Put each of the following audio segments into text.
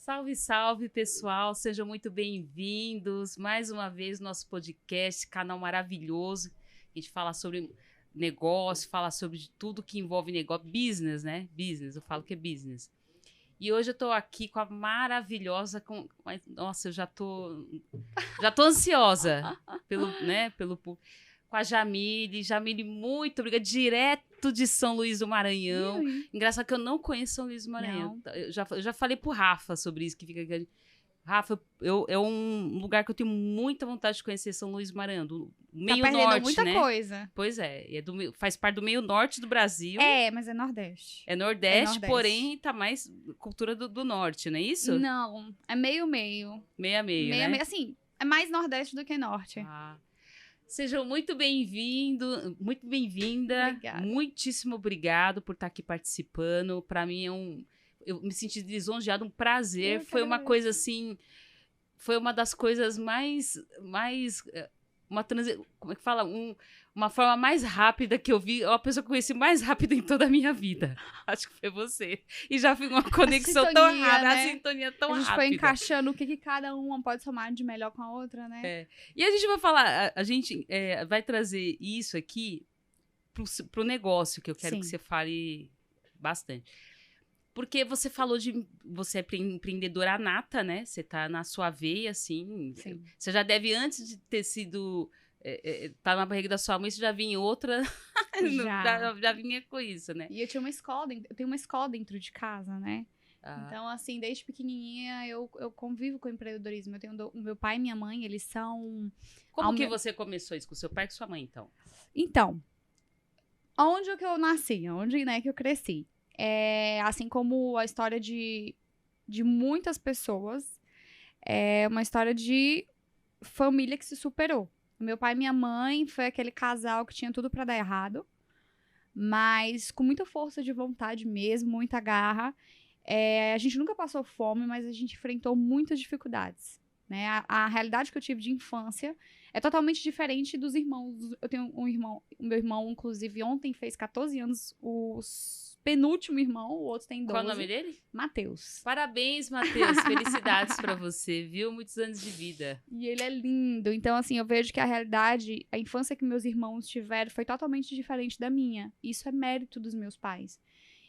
Salve, salve, pessoal. Sejam muito bem-vindos. Mais uma vez, nosso podcast, canal maravilhoso. A gente fala sobre negócio, fala sobre tudo que envolve negócio. Business, né? Business, eu falo que é business. E hoje eu tô aqui com a maravilhosa... Nossa, eu já tô ansiosa com a Jamile. Jamile, muito obrigada. Direto de São Luís do Maranhão. Engraçado que eu não conheço São Luís do Maranhão. Eu já falei pro Rafa sobre isso, que fica aqui. Rafa, é um lugar que eu tenho muita vontade de conhecer, São Luís do Maranhão, do meio norte, muita né? coisa. Pois é, faz parte do meio norte do Brasil. É, mas é Nordeste. É Nordeste, porém tá mais cultura do norte, não é isso? Não, é meio-meio. Meio a meio, né? Meio, assim, é mais Nordeste do que Norte. Sejam muito bem-vindo, muito bem-vinda. Obrigada. Muitíssimo obrigado por estar aqui participando. Para mim eu me senti lisonjeada, um prazer. Foi uma coisa assim, foi uma das coisas mais como é que fala? Uma forma mais rápida que eu vi, uma pessoa que eu conheci mais rápido em toda a minha vida. Acho que foi você. E já foi uma conexão tão rápida, né? a sintonia tão rápida. A gente foi encaixando o que cada uma pode somar de melhor com a outra, né? É. E a gente vai falar, a gente vai trazer isso aqui pro negócio, que eu quero que você fale bastante. Porque você falou você é empreendedora nata, né? Você tá na sua veia, assim. Sim. Você já deve, antes de ter sido... tá na barriga da sua mãe, você já vinha outra... já vinha com isso, né? E eu tenho uma escola dentro de casa, né? Então, assim, desde pequenininha eu convivo com o empreendedorismo. Eu tenho o meu pai e minha mãe, eles são... Como que você começou isso com seu pai e com sua mãe, então? Então, onde que eu nasci? Onde, né, que eu cresci? Assim como a história de muitas pessoas, é uma história de família que se superou. Meu pai e minha mãe foi aquele casal que tinha tudo pra dar errado, mas com muita força de vontade mesmo, muita garra. A gente nunca passou fome, mas a gente enfrentou muitas dificuldades, né? A realidade que eu tive de infância é totalmente diferente dos irmãos. Eu tenho um irmão, o meu irmão, inclusive, ontem fez 14 anos, o penúltimo irmão, o outro tem 12. Qual o nome dele? Matheus. Parabéns, Matheus. Felicidades pra você, viu? Muitos anos de vida. E ele é lindo. Então, assim, eu vejo que a realidade, a infância que meus irmãos tiveram foi totalmente diferente da minha. Isso é mérito dos meus pais.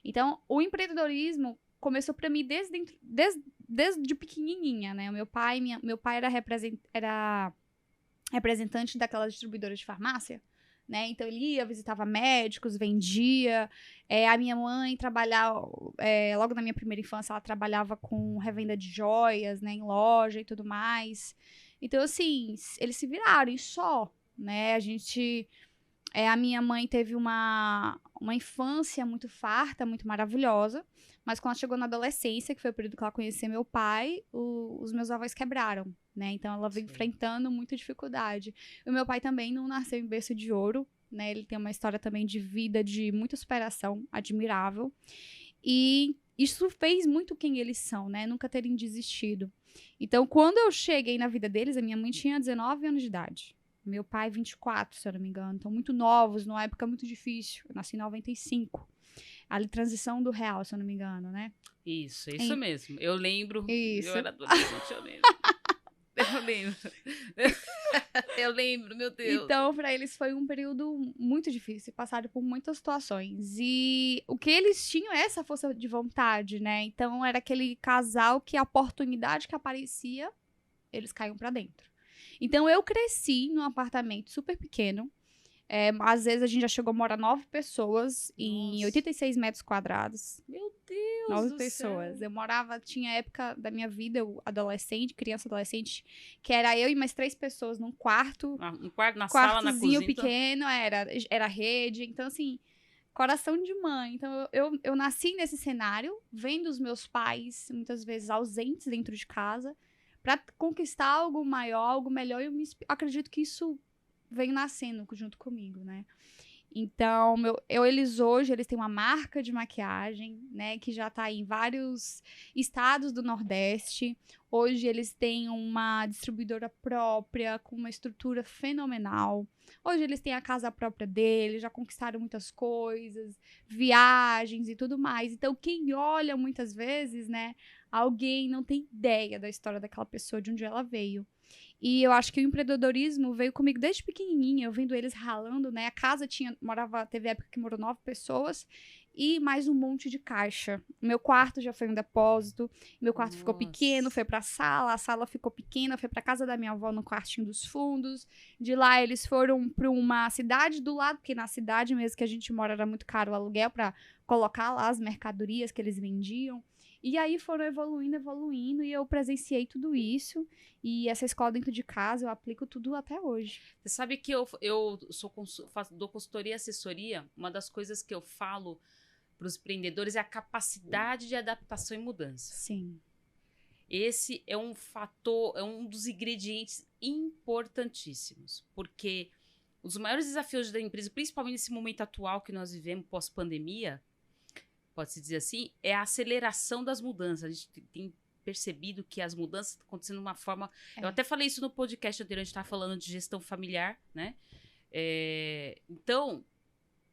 Então, o empreendedorismo começou pra mim desde pequenininha, né? Meu pai era representante daquela distribuidora de farmácia, né? Então ele ia, visitava médicos, vendia. A minha mãe trabalhava, logo na minha primeira infância, ela trabalhava com revenda de joias, né? Em loja e tudo mais. Então, assim, eles se viraram e só, né? A minha mãe teve uma infância muito farta, muito maravilhosa, mas quando ela chegou na adolescência, que foi o período que ela conheceu meu pai, os meus avós quebraram, né? Então ela veio enfrentando muita dificuldade. O meu pai também não nasceu em berço de ouro, né? Ele tem uma história também de vida, de muita superação, admirável. E isso fez muito quem eles são, né? Nunca terem desistido. Então, quando eu cheguei na vida deles, a minha mãe tinha 19 anos de idade. Meu pai, 24, se eu não me engano. Então, muito novos, numa época muito difícil. Eu nasci em 95. A transição do real, se eu não me engano, né? Isso mesmo. Eu lembro. Isso. Eu era adolescente, eu lembro. Eu lembro, meu Deus. Então, para eles foi um período muito difícil. Passaram por muitas situações. E o que eles tinham é essa força de vontade, né? Então, era aquele casal que a oportunidade que aparecia, eles caíam para dentro. Então, eu cresci num apartamento super pequeno. Às vezes, a gente já chegou a morar 9 pessoas em 86 metros quadrados. Meu Deus 9 pessoas. Céu. Eu morava, tinha época da minha vida, criança adolescente, que era eu e mais 3 pessoas num quarto. Um quarto na sala, na cozinha. Pequeno, era rede. Então, assim, coração de mãe. Então, eu nasci nesse cenário, vendo os meus pais, muitas vezes ausentes dentro de casa, para conquistar algo maior, algo melhor, e eu acredito que isso veio nascendo junto comigo, né? Então, eles hoje têm uma marca de maquiagem, né, que já está em vários estados do Nordeste. Hoje eles têm uma distribuidora própria, com uma estrutura fenomenal. Hoje eles têm a casa própria deles, já conquistaram muitas coisas, viagens e tudo mais. Então, quem olha muitas vezes, né, Alguém não tem ideia da história daquela pessoa, de onde ela veio. E eu acho que o empreendedorismo veio comigo desde pequenininha, eu vendo eles ralando, né? A casa teve época que morou 9 pessoas e mais um monte de caixa. Meu quarto já foi um depósito, meu quarto ficou pequeno, foi pra sala, a sala ficou pequena, foi pra casa da minha avó no quartinho dos fundos. De lá eles foram pra uma cidade do lado, porque na cidade mesmo que a gente mora era muito caro o aluguel pra colocar lá as mercadorias que eles vendiam. E aí foram evoluindo, e eu presenciei tudo isso. E essa escola dentro de casa, eu aplico tudo até hoje. Você sabe que eu dou consultoria e assessoria. Uma das coisas que eu falo para os empreendedores é a capacidade de adaptação e mudança. Sim. Esse é um fator, é um dos ingredientes importantíssimos. Porque os maiores desafios da empresa, principalmente nesse momento atual que nós vivemos pós-pandemia, pode-se dizer assim, é a aceleração das mudanças. A gente tem percebido que as mudanças estão acontecendo de uma forma... Eu até falei isso no podcast anterior, a gente estava falando de gestão familiar, né? Então,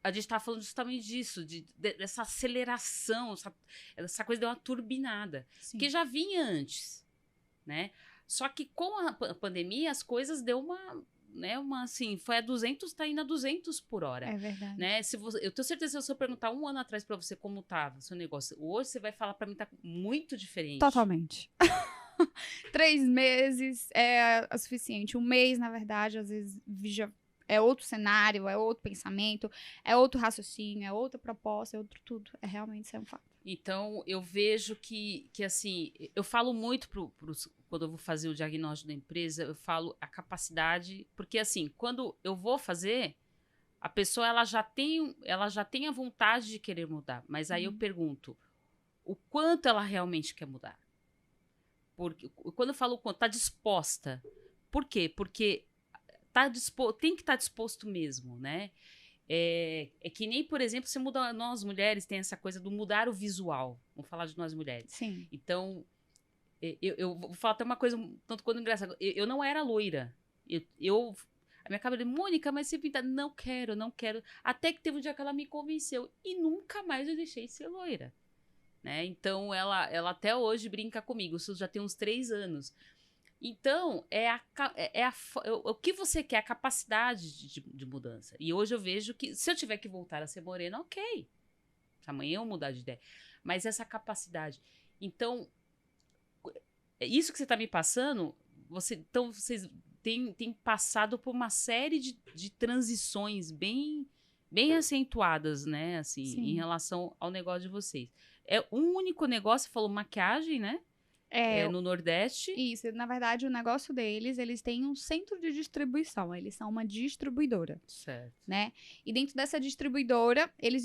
a gente estava falando justamente disso, dessa aceleração, essa coisa deu uma turbinada. Sim. Que já vinha antes, né? Só que com a pandemia, as coisas deu uma... assim, foi a 200, tá indo a 200 por hora. É verdade. Né? Eu tenho certeza que se eu perguntar 1 ano atrás pra você como tava o seu negócio, hoje você vai falar pra mim tá muito diferente. Totalmente. 3 meses é o suficiente. 1 mês, na verdade, às vezes é outro cenário, é outro pensamento, é outro raciocínio, é outra proposta, é outro tudo. É realmente, isso é um fato. Então, eu vejo que assim, eu falo muito quando eu vou fazer o diagnóstico da empresa, eu falo a capacidade, porque assim, quando eu vou fazer, a pessoa ela já tem a vontade de querer mudar, mas aí eu pergunto, o quanto ela realmente quer mudar? Porque quando eu falo o quanto, tá disposta. Por quê? Porque tem que estar disposto mesmo, né? É que nem, por exemplo, você muda. Nós mulheres tem essa coisa do mudar o visual. Vamos falar de nós mulheres. Sim. Então, eu vou falar até uma coisa tanto quanto engraçada. Eu não era loira. A minha cabelo, Mônica, mas você pinta. Não quero. Até que teve um dia que ela me convenceu. E nunca mais eu deixei de ser loira. Né? Então, ela até hoje brinca comigo. Isso já tem uns 3 anos. Então, o que você quer, a capacidade de mudança. E hoje eu vejo que, se eu tiver que voltar a ser morena, ok. Se amanhã eu mudar de ideia. Mas essa capacidade. Então, isso que você está me passando, então vocês têm passado por uma série de transições bem acentuadas, né? Assim, em relação ao negócio de vocês. É um único negócio, você falou maquiagem, né? No Nordeste. Isso, na verdade, o negócio deles, eles têm um centro de distribuição, eles são uma distribuidora. Certo. Né? E dentro dessa distribuidora, eles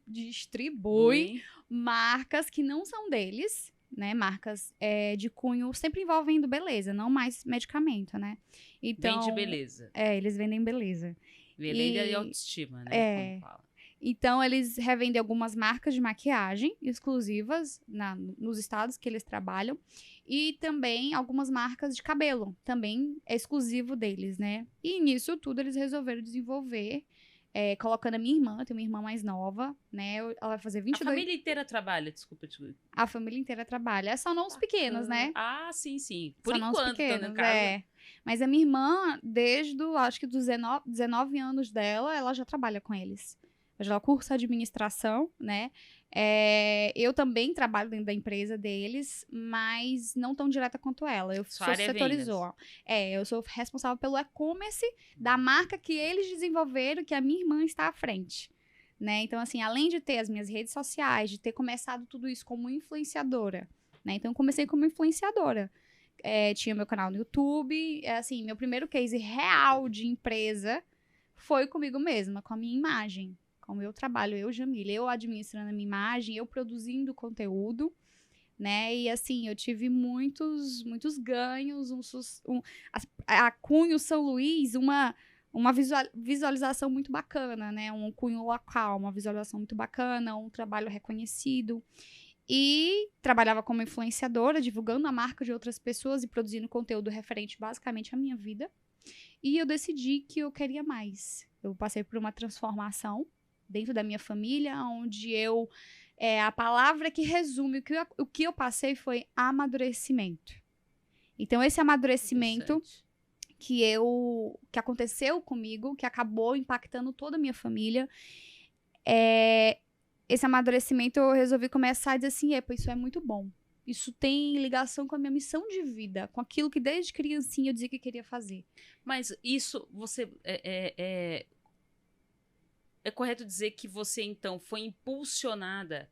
distribuem marcas que não são deles, né? Marcas de cunho, sempre envolvendo beleza, não mais medicamento, né? Então, vende beleza. Eles vendem beleza. Beleza e autoestima, né? Como fala. Então, eles revendem algumas marcas de maquiagem exclusivas nos estados que eles trabalham. E também algumas marcas de cabelo. Também é exclusivo deles, né? E nisso tudo eles resolveram desenvolver, colocando a minha irmã. Eu tenho uma irmã mais nova, né? Ela vai fazer 22... A família inteira trabalha, desculpa. A família inteira trabalha. É só não os pequenos, né? Ah, sim. Por só enquanto, não os pequenos, no caso. Mas a minha irmã, desde acho que dos 19 anos dela, ela já trabalha com eles. Hoje ela cursa administração, né? Eu também trabalho dentro da empresa deles, mas não tão direta quanto ela. Eu sou setorizou. Eu sou responsável pelo e-commerce da marca que eles desenvolveram, que a minha irmã está à frente. Né? Então, assim, além de ter as minhas redes sociais, de ter começado tudo isso como influenciadora, né? Então, eu comecei como influenciadora. Tinha meu canal no YouTube. Assim, meu primeiro case real de empresa foi comigo mesma, com a minha imagem. Como eu trabalho, eu, Jamília, eu administrando a minha imagem, eu produzindo conteúdo, né? E assim, eu tive muitos ganhos, a Cunho São Luís, uma visualização muito bacana, né? Um cunho local, uma visualização muito bacana, um trabalho reconhecido. E trabalhava como influenciadora, divulgando a marca de outras pessoas e produzindo conteúdo referente basicamente à minha vida. E eu decidi que eu queria mais. Eu passei por uma transformação dentro da minha família, onde eu A palavra que resume o que eu passei foi amadurecimento. Então, esse amadurecimento que aconteceu comigo, que acabou impactando toda a minha família, esse amadurecimento eu resolvi começar a dizer assim, epa, isso é muito bom. Isso tem ligação com a minha missão de vida, com aquilo que desde criancinha eu dizia que queria fazer. Mas isso, você... É correto dizer que você, então, foi impulsionada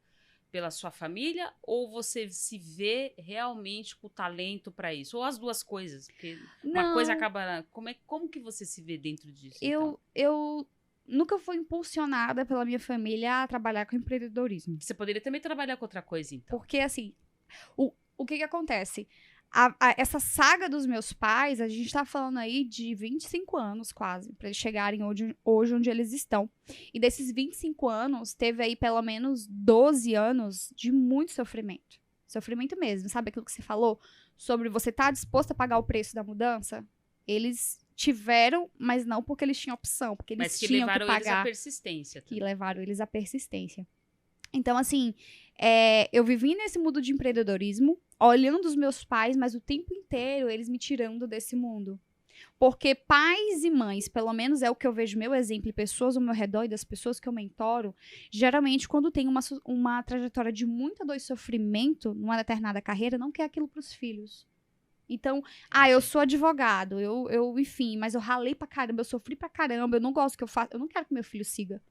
pela sua família ou você se vê realmente com talento para isso? Ou as duas coisas? Porque uma coisa acaba... Como que você se vê dentro disso? Eu nunca fui impulsionada pela minha família a trabalhar com empreendedorismo. Você poderia também trabalhar com outra coisa, então. Porque, assim, o que acontece? Essa saga dos meus pais, a gente tá falando aí de 25 anos quase, pra eles chegarem hoje onde eles estão. E desses 25 anos, teve aí pelo menos 12 anos de muito sofrimento. Sofrimento mesmo. Sabe aquilo que você falou? Sobre você estar disposto a pagar o preço da mudança? Eles tiveram, mas não porque eles tinham opção, porque eles tinham que pagar. Mas que levaram eles à persistência. Que levaram eles à persistência. Então, assim, eu vivi nesse mundo de empreendedorismo, olhando os meus pais, mas o tempo inteiro eles me tirando desse mundo. Porque pais e mães, pelo menos é o que eu vejo meu exemplo e pessoas ao meu redor e das pessoas que eu mentoro, geralmente quando tem uma trajetória de muita dor e sofrimento numa determinada carreira, não quer aquilo para os filhos. Então, eu sou advogado, enfim, mas eu ralei pra caramba, eu sofri pra caramba, eu não gosto que eu faço, eu não quero que meu filho siga.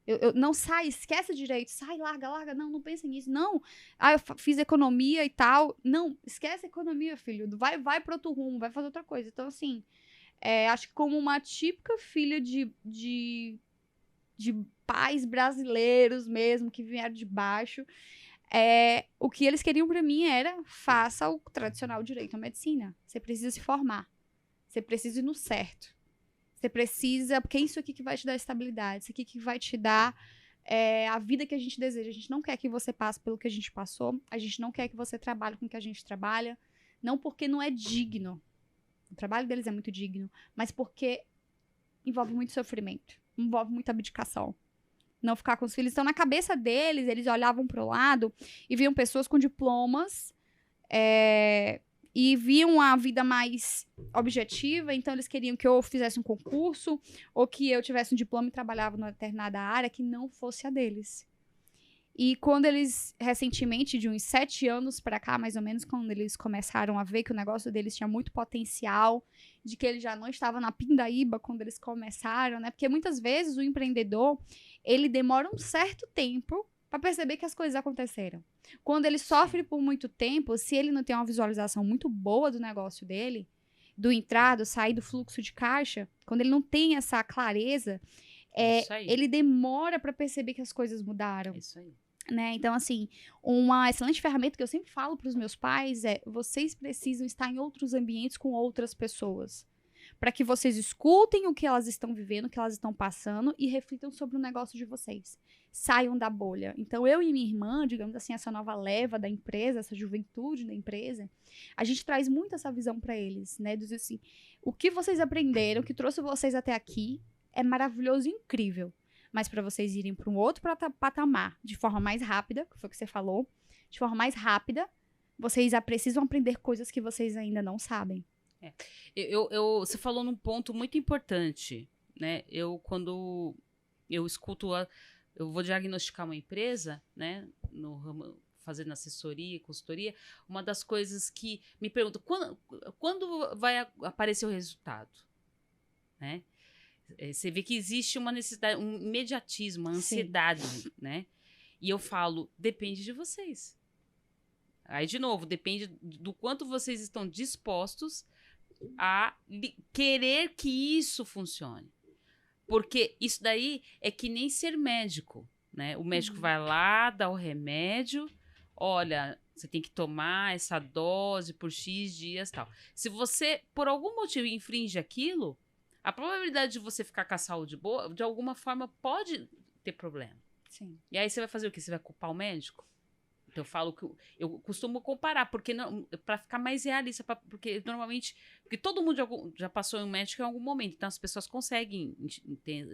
Eu não sai, esquece direito, sai, larga, não pensa nisso, não. Eu fiz economia e tal. Não, esquece a economia, filho, vai para outro rumo, vai fazer outra coisa. Então, assim, acho que como uma típica filha de pais brasileiros mesmo, que vieram de baixo, o que eles queriam para mim era, faça o tradicional direito à medicina. Você precisa se formar, você precisa ir no certo. Você precisa, porque é isso aqui que vai te dar estabilidade, isso aqui que vai te dar a vida que a gente deseja. A gente não quer que você passe pelo que a gente passou, a gente não quer que você trabalhe com o que a gente trabalha, não porque não é digno, o trabalho deles é muito digno, mas porque envolve muito sofrimento, envolve muita abdicação. Não ficar com os filhos. Então, na cabeça deles, eles olhavam para o lado e viam pessoas com diplomas, e viam a vida mais objetiva, então eles queriam que eu fizesse um concurso ou que eu tivesse um diploma e trabalhava numa determinada área que não fosse a deles. E quando eles, recentemente, de uns 7 anos pra cá, mais ou menos, quando eles começaram a ver que o negócio deles tinha muito potencial, de que ele já não estava na pindaíba quando eles começaram, né? Porque muitas vezes o empreendedor, ele demora um certo tempo para perceber que as coisas aconteceram. Quando ele sofre por muito tempo, se ele não tem uma visualização muito boa do negócio dele, do entrar, do sair, do fluxo de caixa, quando ele não tem essa clareza, ele demora para perceber que as coisas mudaram. Isso aí. Né? Então, assim, uma excelente ferramenta que eu sempre falo para os meus pais vocês precisam estar em outros ambientes com outras pessoas. Para que vocês escutem o que elas estão vivendo, o que elas estão passando e reflitam sobre o negócio de vocês. Saiam da bolha. Então, eu e minha irmã, digamos assim, essa nova leva da empresa, essa juventude da empresa, a gente traz muito essa visão para eles, né? Dizer assim, o que vocês aprenderam, o que trouxe vocês até aqui, é maravilhoso e incrível. Mas para vocês irem para um outro patamar, de forma mais rápida, que foi o que você falou, de forma mais rápida, vocês precisam aprender coisas que vocês ainda não sabem. Você falou num ponto muito importante, né? Quando eu escuto, eu vou diagnosticar uma empresa, né? No ramo, fazendo assessoria, consultoria, uma das coisas que me perguntam, quando vai aparecer o resultado? Né? Você vê que existe uma necessidade, um imediatismo, uma ansiedade, né? E eu falo, depende de vocês. Aí, de novo, depende do quanto vocês estão dispostos a querer que isso funcione. Porque isso daí é que nem ser médico, né? O médico vai lá, dá o remédio, olha, você tem que tomar essa dose por X dias e tal. Se você, por algum motivo, infringe aquilo, a probabilidade de você ficar com a saúde boa, de alguma forma, pode ter problema. Sim. E aí você vai fazer o quê? Você vai culpar o médico? Então eu falo que eu costumo comparar, porque para ficar mais realista, porque normalmente, porque todo mundo já passou em um médico em algum momento, então as pessoas conseguem ter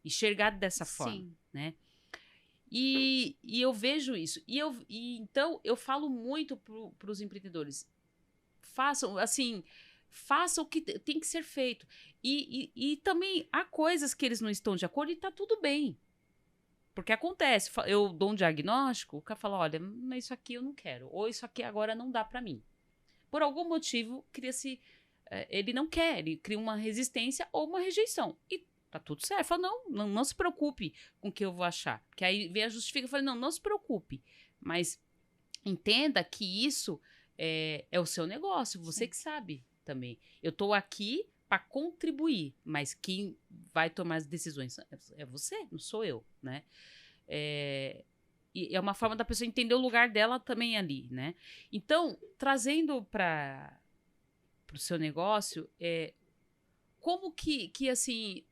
enxergar dessa forma, né? E eu vejo isso. Então, eu falo muito para os empreendedores. Façam o que tem que ser feito. E também há coisas que eles não estão de acordo e tá tudo bem. Porque acontece, eu dou um diagnóstico, o cara fala, olha, mas isso aqui eu não quero. Ou isso aqui agora não dá para mim. Por algum motivo, ele não quer, ele cria uma resistência ou uma rejeição. E tá tudo certo. Fala, não se preocupe com o que eu vou achar. Porque aí vem a justificação, eu falei, não se preocupe. Mas entenda que isso é o seu negócio, você que sabe também. Eu tô aqui para contribuir, mas quem vai tomar as decisões é você, não sou eu, né? E é uma forma da pessoa entender o lugar dela também ali, né? Então, trazendo para o seu negócio, como que assim,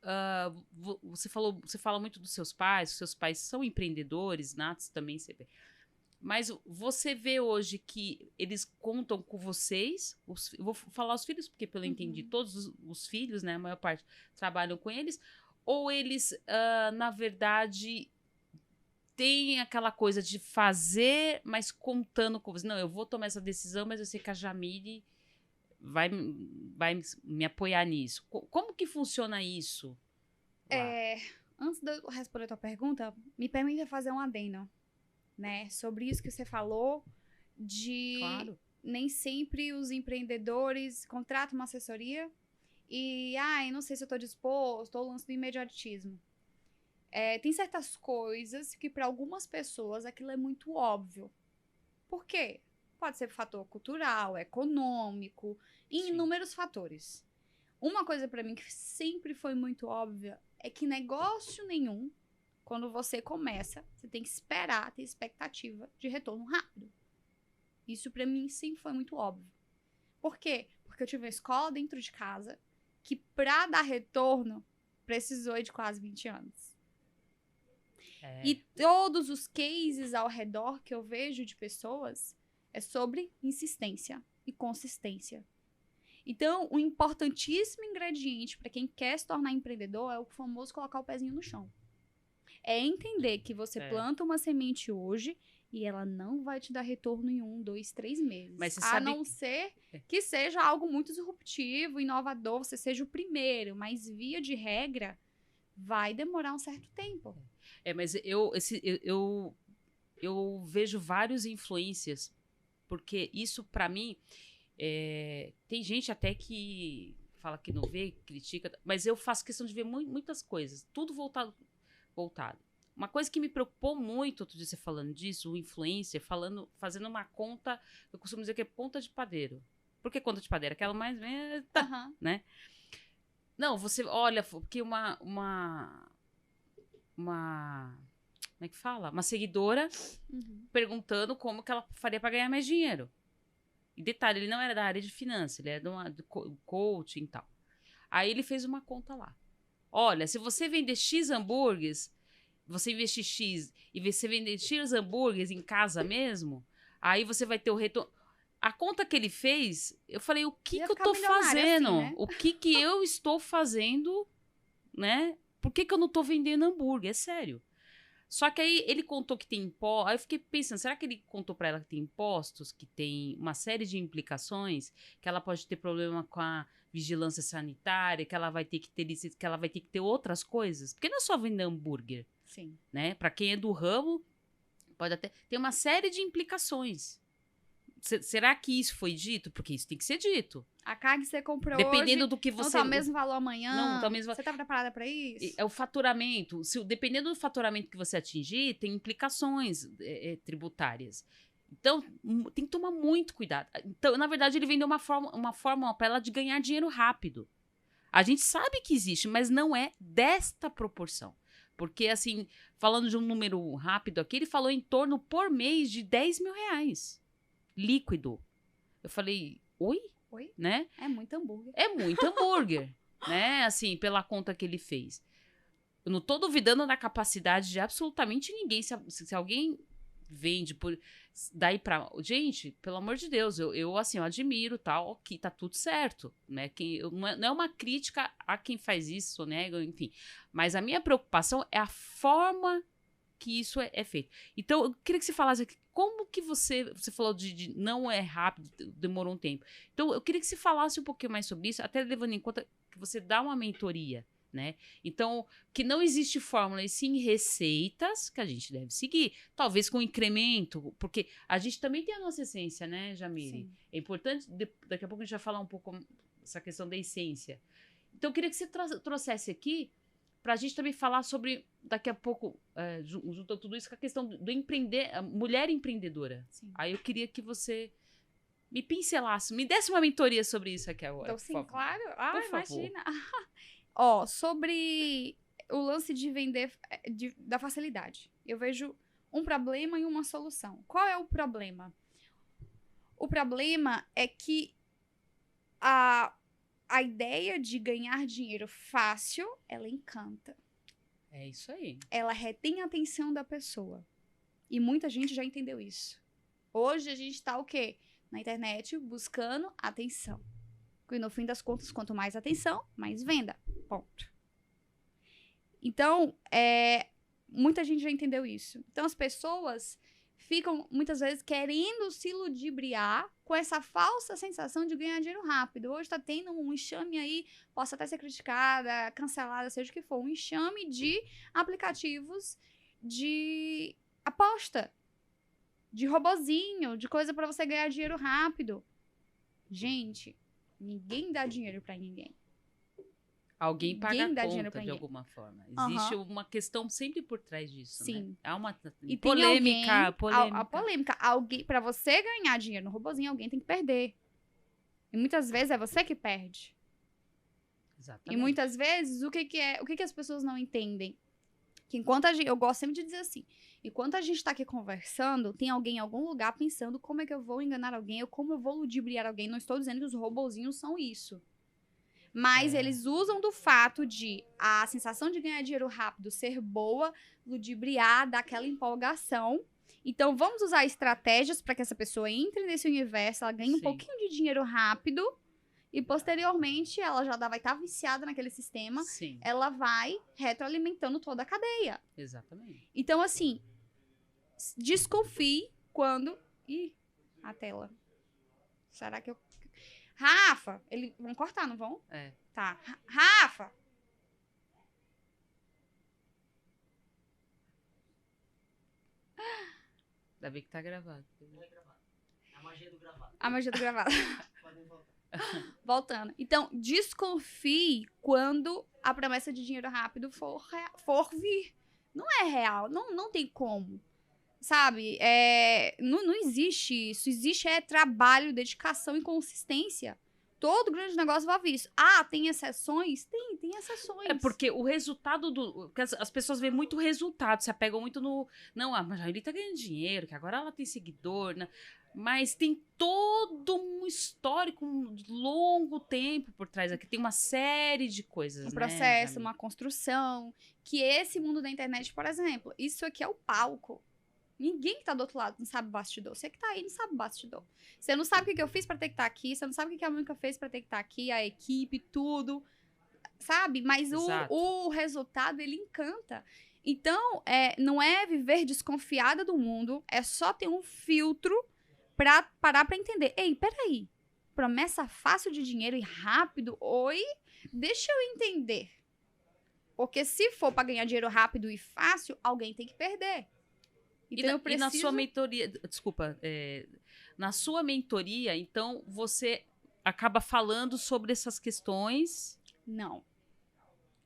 você fala muito dos seus pais são empreendedores natos também, mas você vê hoje que eles contam com vocês, vou falar os filhos, porque pelo que eu entendi, todos os filhos, né, a maior parte trabalham com eles, ou eles, na verdade, têm aquela coisa de fazer, mas contando com você. Não, eu vou tomar essa decisão, mas eu sei que a Jamile vai me apoiar nisso. Como que funciona isso? Antes de eu responder a tua pergunta, me permita fazer um adendo, né? Sobre isso que você falou, de nem sempre os empreendedores contratam uma assessoria e, não sei se eu estou disposto, ou o lance do imediatismo. Tem certas coisas que para algumas pessoas aquilo é muito óbvio. Por quê? Pode ser fator cultural, econômico, inúmeros fatores. Uma coisa para mim que sempre foi muito óbvia é que negócio nenhum, quando você começa, você tem que esperar, ter expectativa de retorno rápido. Isso para mim sempre foi muito óbvio. Por quê? Porque eu tive uma escola dentro de casa que para dar retorno precisou de quase 20 anos. E todos os cases ao redor que eu vejo de pessoas é sobre insistência e consistência. Então, o importantíssimo ingrediente para quem quer se tornar empreendedor é o famoso colocar o pezinho no chão. É entender que você planta uma semente hoje e ela não vai te dar retorno em 1, 2, 3 meses. Mas você sabe... não ser que seja algo muito disruptivo, inovador, você seja o primeiro. Mas, via de regra, vai demorar um certo tempo. Mas eu vejo vários influências, porque isso, para mim, tem gente até que fala que não vê, critica, mas eu faço questão de ver muitas coisas, tudo voltado. Uma coisa que me preocupou muito, outro dia você falando disso, o influencer fazendo uma conta, eu costumo dizer que é ponta de padeiro. Por que conta de padeiro? Aquela mais, né? Não, você olha, porque como é que fala? Uma seguidora perguntando como que ela faria para ganhar mais dinheiro. E detalhe, ele não era da área de finanças, ele era de coaching e tal. Aí ele fez uma conta lá. Olha, se você vender X hambúrgueres, você investir X e você vender X hambúrgueres em casa mesmo, aí você vai ter o retorno. A conta que ele fez, eu falei, o que eu tô fazendo? Assim, né? O que eu estou fazendo, né? Por que eu não tô vendendo hambúrguer? É sério. Só que aí ele contou que tem impostos. Aí eu fiquei pensando, será que ele contou pra ela que tem impostos, que tem uma série de implicações, que ela pode ter problema com a vigilância sanitária, que ela vai ter que ter licença, que ela vai ter que ter outras coisas? Porque não é só vender hambúrguer. Sim. Né? Pra quem é do ramo, pode até ter uma série de implicações. Será que isso foi dito? Porque isso tem que ser dito. A carne que você comprou dependendo hoje, do que você... não tá o mesmo valor amanhã. Não tá o mesmo... Você tá preparada para isso? É o faturamento. Dependendo do faturamento que você atingir, tem implicações tributárias. Então, tem que tomar muito cuidado. Então, na verdade, ele vendeu uma fórmula para ela de ganhar dinheiro rápido. A gente sabe que existe, mas não é desta proporção. Porque, assim, falando de um número rápido aqui, ele falou em torno, por mês, de 10 mil reais. Líquido. Eu falei, oi? Né? É muito hambúrguer. É muito hambúrguer, né? Assim, pela conta que ele fez. Eu não tô duvidando da capacidade de absolutamente ninguém. Se alguém vende por... Daí pra... Gente, pelo amor de Deus, eu assim, eu admiro, tal, que tá tudo certo, né? Não é uma crítica a quem faz isso, né? Enfim. Mas a minha preocupação é a forma que isso é feito. Então, eu queria que você falasse aqui, como que você falou de não é rápido, demorou um tempo. Então, eu queria que você falasse um pouquinho mais sobre isso, até levando em conta que você dá uma mentoria, né? Então, que não existe fórmula, e sim receitas que a gente deve seguir. Talvez com incremento, porque a gente também tem a nossa essência, né, Jamile? Sim. É importante, daqui a pouco a gente vai falar um pouco essa questão da essência. Então, eu queria que você trouxesse aqui para a gente também falar sobre, daqui a pouco, juntou tudo isso com a questão do empreender, a mulher empreendedora. Sim. Aí eu queria que você me pincelasse, me desse uma mentoria sobre isso aqui agora. Então, sim, claro. Ah, Por favor. imagina. Ó, sobre o lance de vender da facilidade. Eu vejo um problema e uma solução. Qual é o problema? O problema é que a ideia de ganhar dinheiro fácil, ela encanta. É isso aí. Ela retém a atenção da pessoa. E muita gente já entendeu isso. Hoje a gente tá o quê? Na internet buscando atenção. E no fim das contas, quanto mais atenção, mais venda. Ponto. Então, muita gente já entendeu isso. Então, as pessoas ficam, muitas vezes, querendo se ludibriar com essa falsa sensação de ganhar dinheiro rápido. Hoje está tendo um enxame aí, posso até ser criticada, cancelada, seja o que for, um enxame de aplicativos de aposta, de robozinho, de coisa para você ganhar dinheiro rápido. Gente, ninguém dá dinheiro para ninguém. Alguém paga Ninguém dá a dinheiro conta pra de ninguém. alguma forma. Existe uma questão sempre por trás disso, Sim. né? Há uma E polêmica, tem a polêmica. Alguém, para você ganhar dinheiro no robozinho, alguém tem que perder. E muitas vezes é você que perde. Exatamente. E muitas vezes, o que as pessoas não entendem? Que enquanto eu gosto sempre de dizer assim, enquanto a gente tá aqui conversando, tem alguém em algum lugar pensando como é que eu vou enganar alguém, ou como eu vou ludibriar alguém. Não estou dizendo que os robozinhos são isso. Mas eles usam do fato de a sensação de ganhar dinheiro rápido ser boa, ludibriar, dar aquela empolgação. Então, vamos usar estratégias para que essa pessoa entre nesse universo, ela ganhe um pouquinho de dinheiro rápido e, posteriormente, ela já vai estar viciada naquele sistema. Sim. Ela vai retroalimentando toda a cadeia. Exatamente. Então, assim, desconfie quando... Ih, a tela. Será que eu... Rafa, vão cortar, não vão? É. Tá. Rafa! Ainda bem que tá gravado. Não é gravado. A magia do gravado. A magia do gravado. Podem voltar. Voltando. Então, desconfie quando a promessa de dinheiro rápido for vir. Não é real. Não tem como. Sabe? Não existe isso. Existe trabalho, dedicação e consistência. Todo grande negócio envolve isso. Ah, tem exceções? Tem exceções. É porque o resultado porque as pessoas veem muito o resultado, se apegam muito no... Não, a Jaili tá ganhando dinheiro, que agora ela tem seguidor, né? Mas tem todo um histórico, um longo tempo por trás aqui. Tem uma série de coisas, Um né, processo, Jamile? uma construção. Que esse mundo da internet, por exemplo, isso aqui é o palco. Ninguém que tá do outro lado não sabe o bastidor. Você que tá aí não sabe o bastidor. Você não sabe o que eu fiz pra ter que estar aqui. Você não sabe o que a Mônica fez pra ter que estar aqui. A equipe, tudo. Sabe? Mas o resultado, ele encanta. Então, não é viver desconfiada do mundo. É só ter um filtro pra parar pra entender. Ei, peraí. Promessa fácil de dinheiro e rápido? Oi? Deixa eu entender. Porque se for pra ganhar dinheiro rápido e fácil, alguém tem que perder. Então, eu preciso... E na sua mentoria, desculpa, na sua mentoria, então, você acaba falando sobre essas questões? Não.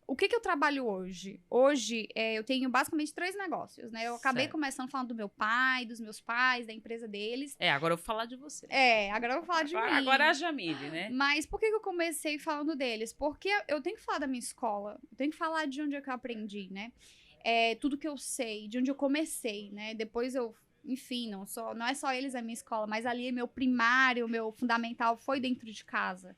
O que eu trabalho hoje? Hoje, eu tenho basicamente 3 negócios, né? Eu acabei começando falando do meu pai, dos meus pais, da empresa deles. Agora eu vou falar de você. Agora eu vou falar de mim. Agora é a Jamile, né? Mas por que eu comecei falando deles? Porque eu tenho que falar da minha escola, eu tenho que falar de onde é que eu aprendi, né? Tudo que eu sei, de onde eu comecei, né? Depois enfim, não é só eles a minha escola, mas ali meu primário, meu fundamental foi dentro de casa.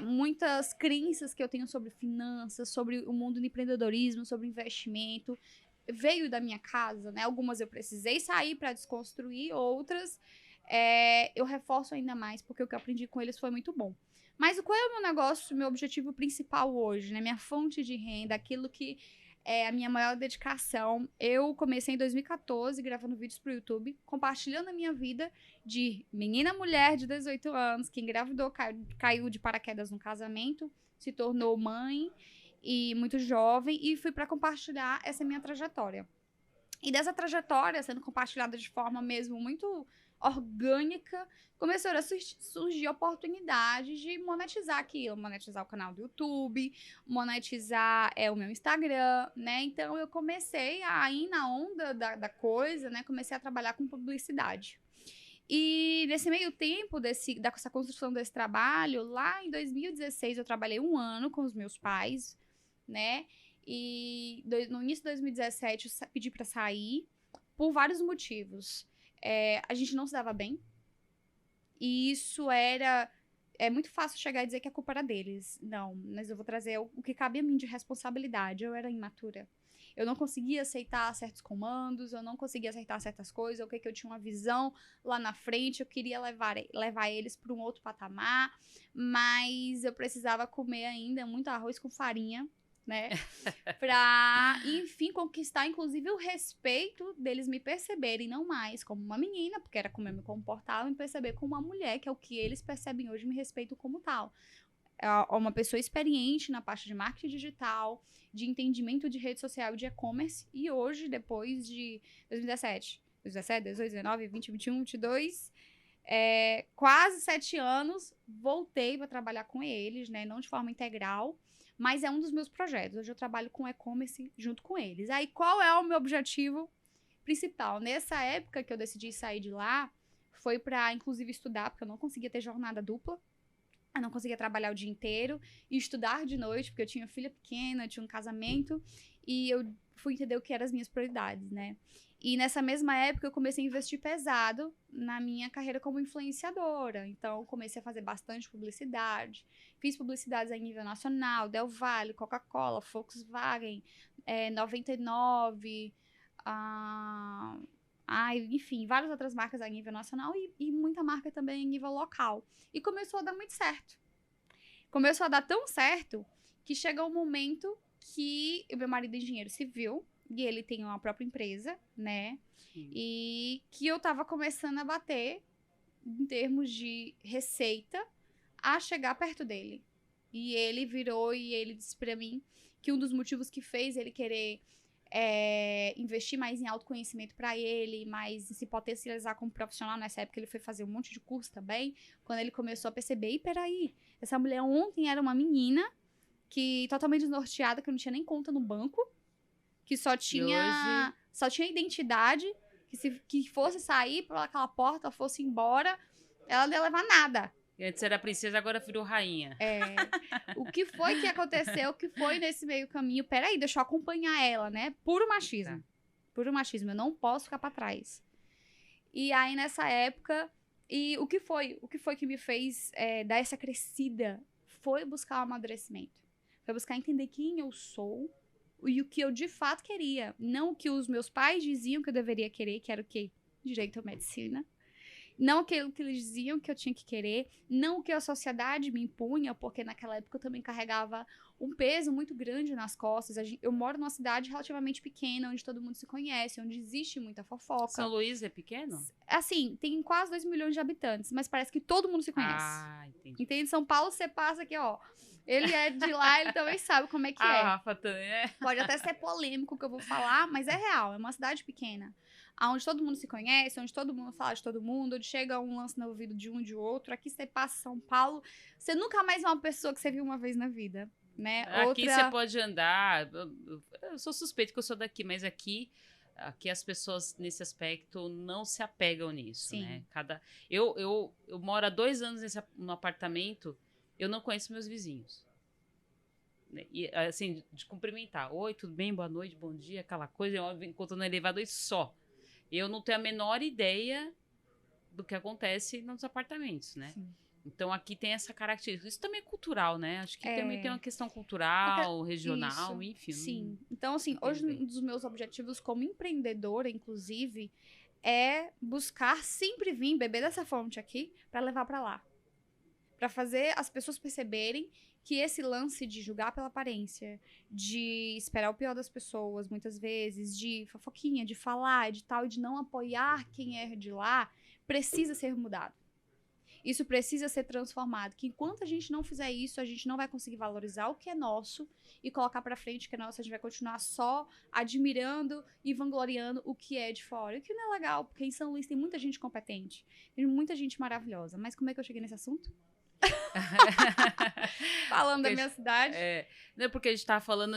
Muitas crenças que eu tenho sobre finanças, sobre o mundo do empreendedorismo, sobre investimento, veio da minha casa, né? Algumas eu precisei sair para desconstruir, outras eu reforço ainda mais, porque o que eu aprendi com eles foi muito bom. Mas qual é o meu negócio, meu objetivo principal hoje, né? Minha fonte de renda, aquilo que é a minha maior dedicação. Eu comecei em 2014 gravando vídeos pro YouTube, compartilhando a minha vida de menina mulher de 18 anos que engravidou, caiu de paraquedas no casamento, se tornou mãe e muito jovem, e fui para compartilhar essa minha trajetória. E dessa trajetória, sendo compartilhada de forma mesmo muito orgânica, começaram a surgir oportunidades de monetizar aquilo, monetizar o canal do YouTube, monetizar o meu Instagram, né? Então eu comecei a ir na onda da coisa, né? Comecei a trabalhar com publicidade. E nesse meio tempo dessa construção desse trabalho, lá em 2016 eu trabalhei 1 ano com os meus pais, né? E no início de 2017 eu pedi pra sair por vários motivos. A gente não se dava bem. E isso é muito fácil chegar e dizer que a culpa era deles. Não, mas eu vou trazer o que cabe a mim de responsabilidade. Eu era imatura. Eu não conseguia aceitar certos comandos, eu não conseguia aceitar certas coisas, que eu tinha uma visão lá na frente, eu queria levar eles para um outro patamar, mas eu precisava comer ainda muito arroz com farinha, né? Pra, enfim, conquistar, inclusive, o respeito deles me perceberem, não mais como uma menina, porque era como eu me comportava, me perceber como uma mulher, que é o que eles percebem hoje, me respeitam como tal. É uma pessoa experiente na parte de marketing digital, de entendimento de rede social e de e-commerce, e hoje, depois de 2017, 18, 19, 20, 21, 22... quase 7 anos, voltei para trabalhar com eles, né? Não de forma integral, mas é um dos meus projetos. Hoje eu trabalho com e-commerce junto com eles. Aí, qual é o meu objetivo principal? Nessa época que eu decidi sair de lá, foi para, inclusive, estudar, porque eu não conseguia ter jornada dupla. Eu não conseguia trabalhar o dia inteiro e estudar de noite, porque eu tinha filha pequena, eu tinha um casamento, e eu fui entender o que eram as minhas prioridades, né? E nessa mesma época eu comecei a investir pesado na minha carreira como influenciadora. Então, comecei a fazer bastante publicidade. Fiz publicidades a nível nacional, Del Valle, Coca-Cola, Volkswagen, 99, enfim, várias outras marcas a nível nacional e muita marca também a nível local. E começou a dar muito certo. Começou a dar tão certo que chegou um momento que o meu marido é engenheiro civil, e ele tem uma própria empresa, né? Sim. E que eu tava começando a bater, em termos de receita, a chegar perto dele. E ele virou e ele disse pra mim que um dos motivos que fez ele querer investir mais em autoconhecimento pra ele, mais em se potencializar como profissional. Nessa época ele foi fazer um monte de curso também, quando ele começou a perceber, peraí, essa mulher ontem era uma menina que totalmente desnorteada, que não tinha nem conta no banco, que só tinha identidade, que fosse sair por aquela porta, fosse embora, ela não ia levar nada. E antes era princesa, agora virou rainha. O que foi que aconteceu, o que foi nesse meio caminho? Peraí, deixa eu acompanhar ela, né? Puro machismo. Tá. Puro machismo, eu não posso ficar pra trás. E aí, nessa época, o que foi que me fez dar essa crescida? Foi buscar o amadurecimento. Foi buscar entender quem eu sou, e o que eu de fato queria. Não o que os meus pais diziam que eu deveria querer, que era o quê? Direito à medicina. Não aquilo que eles diziam que eu tinha que querer. Não o que a sociedade me impunha, porque naquela época eu também carregava um peso muito grande nas costas. Eu moro numa cidade relativamente pequena, onde todo mundo se conhece, onde existe muita fofoca. São Luís é pequeno? Assim, tem quase 2 milhões de habitantes, mas parece que todo mundo se conhece. Entendi. Entende? São Paulo, você passa aqui, ó. Ele é de lá, ele também sabe como é que é. Rafa também é. Pode até ser polêmico o que eu vou falar, mas é real. É uma cidade pequena, onde todo mundo se conhece, onde todo mundo fala de todo mundo, onde chega um lance no ouvido de um de outro. Aqui você passa São Paulo, você nunca mais é uma pessoa que você viu uma vez na vida, né? Aqui você pode andar... Eu sou suspeita que eu sou daqui, mas aqui as pessoas, nesse aspecto, não se apegam nisso, sim, né? Eu moro há 2 anos no apartamento, eu não conheço meus vizinhos. E, assim, de cumprimentar. Oi, tudo bem? Boa noite, bom dia, aquela coisa. Eu encontro no elevador e só. Eu não tenho a menor ideia do que acontece nos apartamentos, né? Sim. Então, aqui tem essa característica. Isso também é cultural, né? Acho que também tem uma questão cultural, regional, enfim. Sim. Então, assim, hoje um dos meus objetivos como empreendedora, inclusive, é buscar sempre vir beber dessa fonte aqui para levar para lá. Pra fazer as pessoas perceberem que esse lance de julgar pela aparência, de esperar o pior das pessoas, muitas vezes, de fofoquinha, de falar, de tal, e de não apoiar quem é de lá, precisa ser mudado. Isso precisa ser transformado. Que enquanto a gente não fizer isso, a gente não vai conseguir valorizar o que é nosso e colocar pra frente o que é nosso. A gente vai continuar só admirando e vangloriando o que é de fora. O que não é legal, porque em São Luís tem muita gente competente, tem muita gente maravilhosa. Mas como é que eu cheguei nesse assunto? Falando da minha cidade. Não é porque a gente tá falando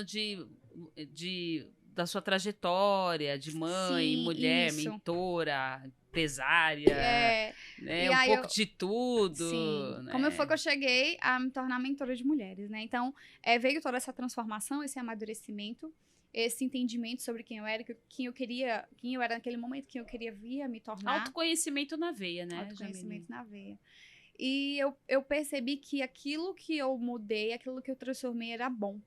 da sua trajetória de mãe, Sim, mulher, isso. mentora, empresária, né? E Um aí pouco de tudo. Sim. Né? Como foi que eu cheguei a me tornar mentora de mulheres, né? Então, veio toda essa transformação, esse amadurecimento, esse entendimento sobre quem eu era, quem eu era naquele momento, quem eu queria vir a me tornar. Autoconhecimento na veia, né? Autoconhecimento na veia. E eu percebi que aquilo que eu mudei, aquilo que eu transformei era bom.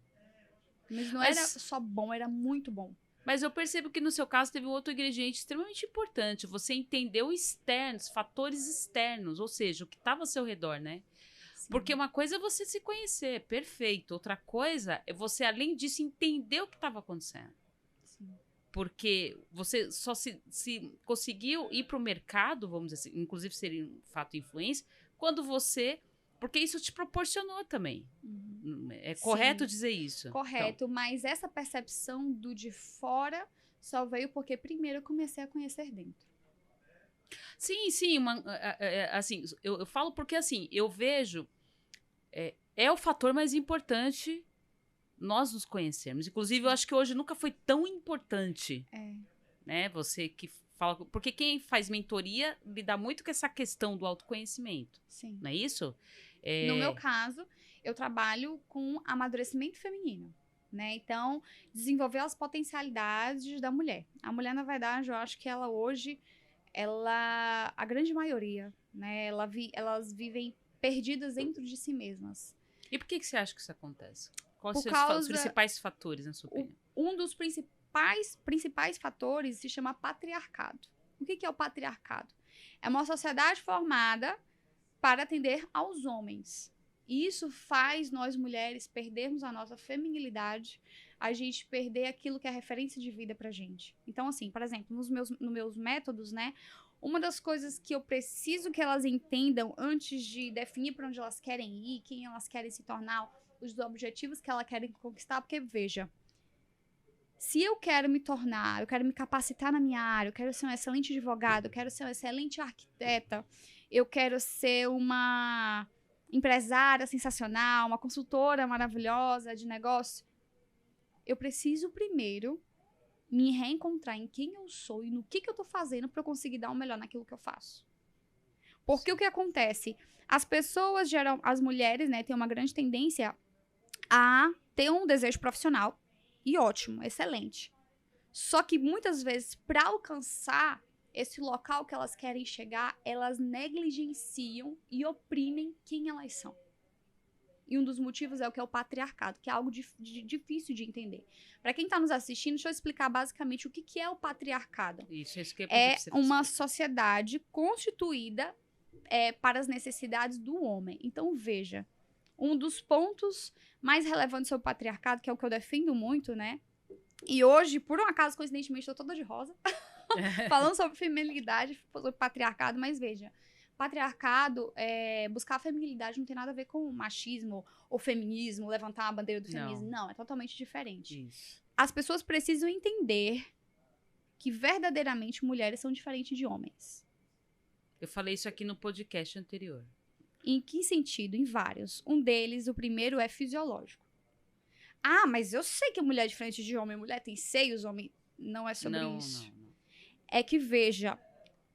Mas não era só bom, era muito bom. Mas eu percebo que no seu caso teve um outro ingrediente extremamente importante. Você entendeu externos, fatores externos, ou seja, o que estava ao seu redor, né? Sim. Porque uma coisa é você se conhecer, perfeito. Outra coisa é você, além disso, entender o que estava acontecendo. Sim. Porque você só se conseguiu ir para o mercado, vamos dizer assim, inclusive seria um fato influência, quando você... Porque isso te proporcionou também. Uhum. É correto dizer isso? Correto, então, mas essa percepção do de fora só veio porque primeiro eu comecei a conhecer dentro. Sim, assim, eu falo porque assim, eu vejo, é o fator mais importante nós nos conhecermos. Inclusive, eu acho que hoje nunca foi tão importante, né? Você que fala, porque quem faz mentoria lida muito com essa questão do autoconhecimento. Sim. Não é isso? No meu caso, eu trabalho com amadurecimento feminino, né? Então, desenvolver as potencialidades da mulher. A mulher, na verdade, eu acho que ela hoje, a grande maioria, né? Elas vivem perdidas dentro de si mesmas. E por que você acha que isso acontece? Quais são os principais fatores, na sua opinião? Um dos principais fatores se chama patriarcado. O que é o patriarcado? É uma sociedade formada para atender aos homens. E isso faz nós mulheres perdermos a nossa feminilidade, a gente perder aquilo que é referência de vida pra gente. Então, assim, por exemplo, nos meus métodos, né? Uma das coisas que eu preciso que elas entendam antes de definir para onde elas querem ir, quem elas querem se tornar, os objetivos que elas querem conquistar, porque, veja, se eu quero me tornar, eu quero me capacitar na minha área, eu quero ser um excelente advogado, eu quero ser uma excelente arquiteta, eu quero ser uma empresária sensacional, uma consultora maravilhosa de negócio, eu preciso primeiro me reencontrar em quem eu sou e no que eu tô fazendo para eu conseguir dar o melhor naquilo que eu faço. Porque o que acontece? As pessoas, as mulheres, né, têm uma grande tendência a ter um desejo profissional, e ótimo, excelente. Só que muitas vezes, para alcançar esse local que elas querem chegar, elas negligenciam e oprimem quem elas são. E um dos motivos é o que é o patriarcado, que é algo difícil de entender. Para quem está nos assistindo, deixa eu explicar basicamente o que é o patriarcado. Isso que é uma sociedade constituída para as necessidades do homem. Então, veja, um dos pontos mais relevantes sobre o patriarcado, que é o que eu defendo muito, né? E hoje, por um acaso, coincidentemente, estou toda de rosa, falando sobre feminilidade, sobre patriarcado, mas veja, patriarcado, buscar a feminilidade não tem nada a ver com machismo ou feminismo, levantar a bandeira do feminismo. Não, é totalmente diferente. Isso. As pessoas precisam entender que verdadeiramente mulheres são diferentes de homens. Eu falei isso aqui no podcast anterior. Em que sentido? Em vários. Um deles, o primeiro, é fisiológico. Ah, mas eu sei que mulher é diferente de homem. Mulher tem seios, homem... Não é sobre isso. Não. É que, veja,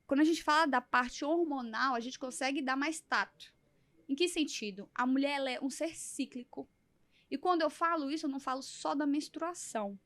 quando a gente fala da parte hormonal, a gente consegue dar mais tato. Em que sentido? A mulher, ela é um ser cíclico. E quando eu falo isso, eu não falo só da menstruação.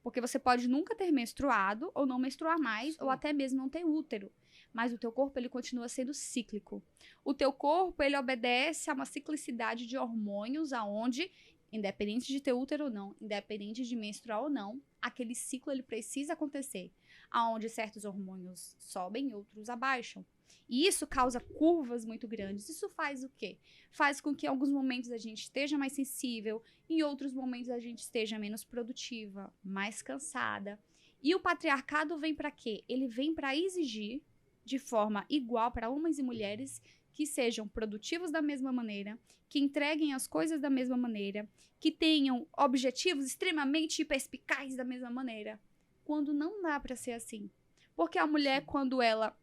Porque você pode nunca ter menstruado, ou não menstruar mais, ou até mesmo não ter útero. Mas o teu corpo, ele continua sendo cíclico. O teu corpo, ele obedece a uma ciclicidade de hormônios, aonde, independente de ter útero ou não, independente de menstruar ou não, aquele ciclo, ele precisa acontecer. Aonde certos hormônios sobem e outros abaixam. E isso causa curvas muito grandes. Isso faz o quê? Faz com que em alguns momentos a gente esteja mais sensível, em outros momentos a gente esteja menos produtiva, mais cansada. E o patriarcado vem para quê? Ele vem para exigir de forma igual para homens e mulheres que sejam produtivos da mesma maneira, que entreguem as coisas da mesma maneira, que tenham objetivos extremamente perspicazes da mesma maneira. Quando não dá para ser assim. Porque a mulher, quando ela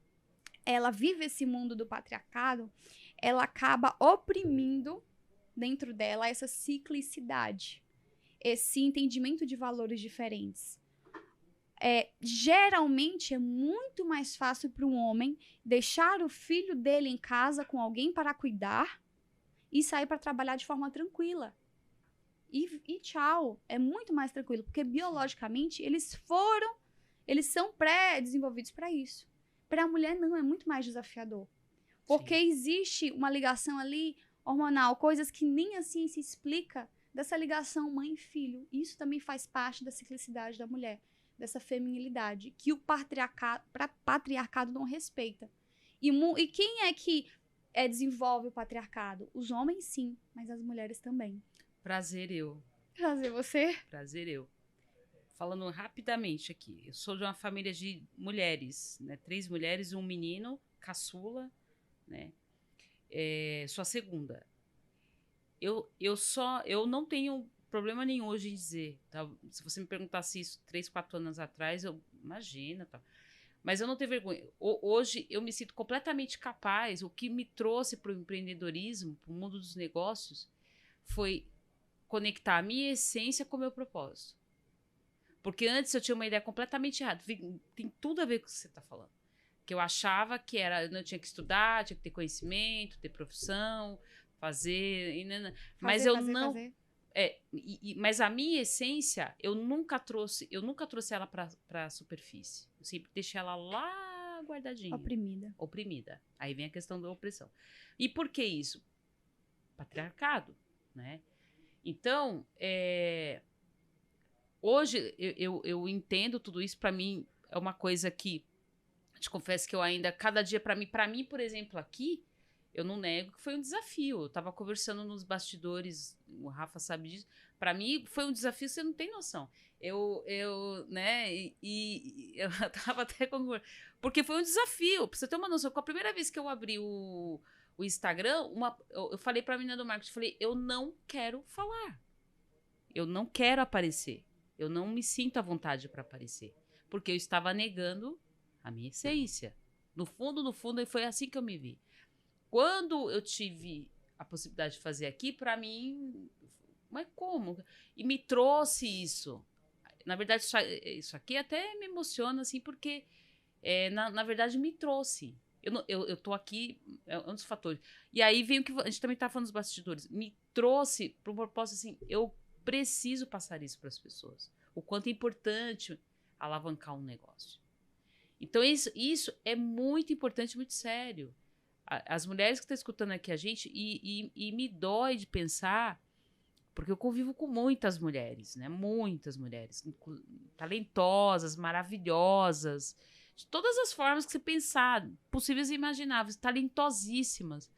vive esse mundo do patriarcado, ela acaba oprimindo dentro dela essa ciclicidade, esse entendimento de valores diferentes. Geralmente é muito mais fácil para um homem deixar o filho dele em casa com alguém para cuidar e sair para trabalhar de forma tranquila. E tchau, é muito mais tranquilo, porque biologicamente eles são pré-desenvolvidos para isso. Para a mulher não, é muito mais desafiador. Porque existe uma ligação ali hormonal, coisas que nem a ciência explica dessa ligação mãe e filho. Isso também faz parte da ciclicidade da mulher, dessa feminilidade, que o patriarcado não respeita. E quem é que desenvolve o patriarcado? Os homens, sim, mas as mulheres também. Prazer eu. Prazer você? Prazer eu. Falando rapidamente aqui, eu sou de uma família de mulheres, né? 3 mulheres e um menino, caçula, né? Sou a segunda. Eu não tenho problema nenhum hoje em dizer, tá? Se você me perguntasse isso 3, 4 anos atrás, imagina, tá? Mas eu não tenho vergonha. Hoje eu me sinto completamente capaz. O que me trouxe para o empreendedorismo, para o mundo dos negócios, foi conectar a minha essência com o meu propósito. Porque antes eu tinha uma ideia completamente errada. Tem tudo a ver com o que você está falando. Que eu achava que eu não tinha que estudar, tinha que ter conhecimento, ter profissão, fazer. Mas eu não. Mas a minha essência, eu nunca trouxe ela para a superfície. Eu sempre deixei ela lá guardadinha. Oprimida. Aí vem a questão da opressão. E por que isso? Patriarcado, né? Então, hoje eu entendo tudo isso. Para mim é uma coisa que, te confesso que eu ainda, cada dia para mim, por exemplo, aqui, eu não nego que foi um desafio. Eu tava conversando nos bastidores, o Rafa sabe disso. Para mim foi um desafio, você não tem noção. Né, e eu tava até com... Porque foi um desafio, pra você ter uma noção. Com a primeira vez que eu abri o Instagram, eu falei pra menina do marketing, falei, eu não quero falar. Eu não quero aparecer. Eu não me sinto à vontade para aparecer. Porque eu estava negando a minha essência. No fundo, foi assim que eu me vi. Quando eu tive a possibilidade de fazer aqui, para mim, mas como? E me trouxe isso. Na verdade, isso aqui até me emociona, assim, porque, na verdade, me trouxe. Eu tô aqui, é um dos fatores. E aí vem o que a gente também tá falando nos bastidores. Me trouxe para um propósito, assim, eu preciso passar isso para as pessoas. O quanto é importante alavancar um negócio. Então, isso é muito importante, muito sério. As mulheres que estão escutando aqui a gente, e me dói de pensar, porque eu convivo com muitas mulheres, né? Muitas mulheres, talentosas, maravilhosas, de todas as formas que você pensar, possíveis e imagináveis, talentosíssimas.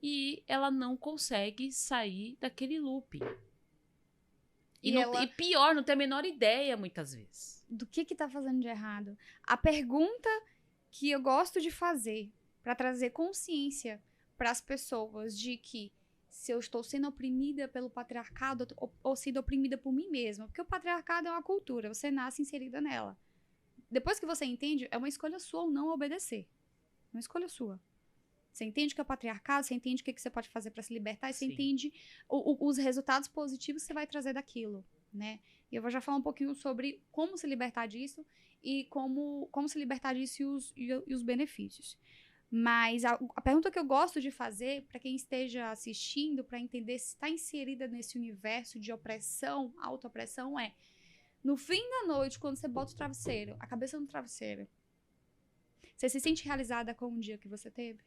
E ela não consegue sair daquele looping. E pior, não tem a menor ideia, muitas vezes. Do que tá fazendo de errado? A pergunta que eu gosto de fazer para trazer consciência para as pessoas de que se eu estou sendo oprimida pelo patriarcado ou sendo oprimida por mim mesma. Porque o patriarcado é uma cultura, você nasce inserida nela. Depois que você entende, é uma escolha sua ou não obedecer. Uma escolha sua. Você entende o que é o patriarcado, você entende o que você pode fazer para se libertar, e você entende os resultados positivos que você vai trazer daquilo, né? E eu vou já falar um pouquinho sobre como se libertar disso e como se libertar disso e os benefícios. Mas a pergunta que eu gosto de fazer para quem esteja assistindo, para entender se está inserida nesse universo de opressão, autoopressão, no fim da noite, quando você bota o travesseiro, a cabeça no travesseiro, você se sente realizada com o dia que você teve?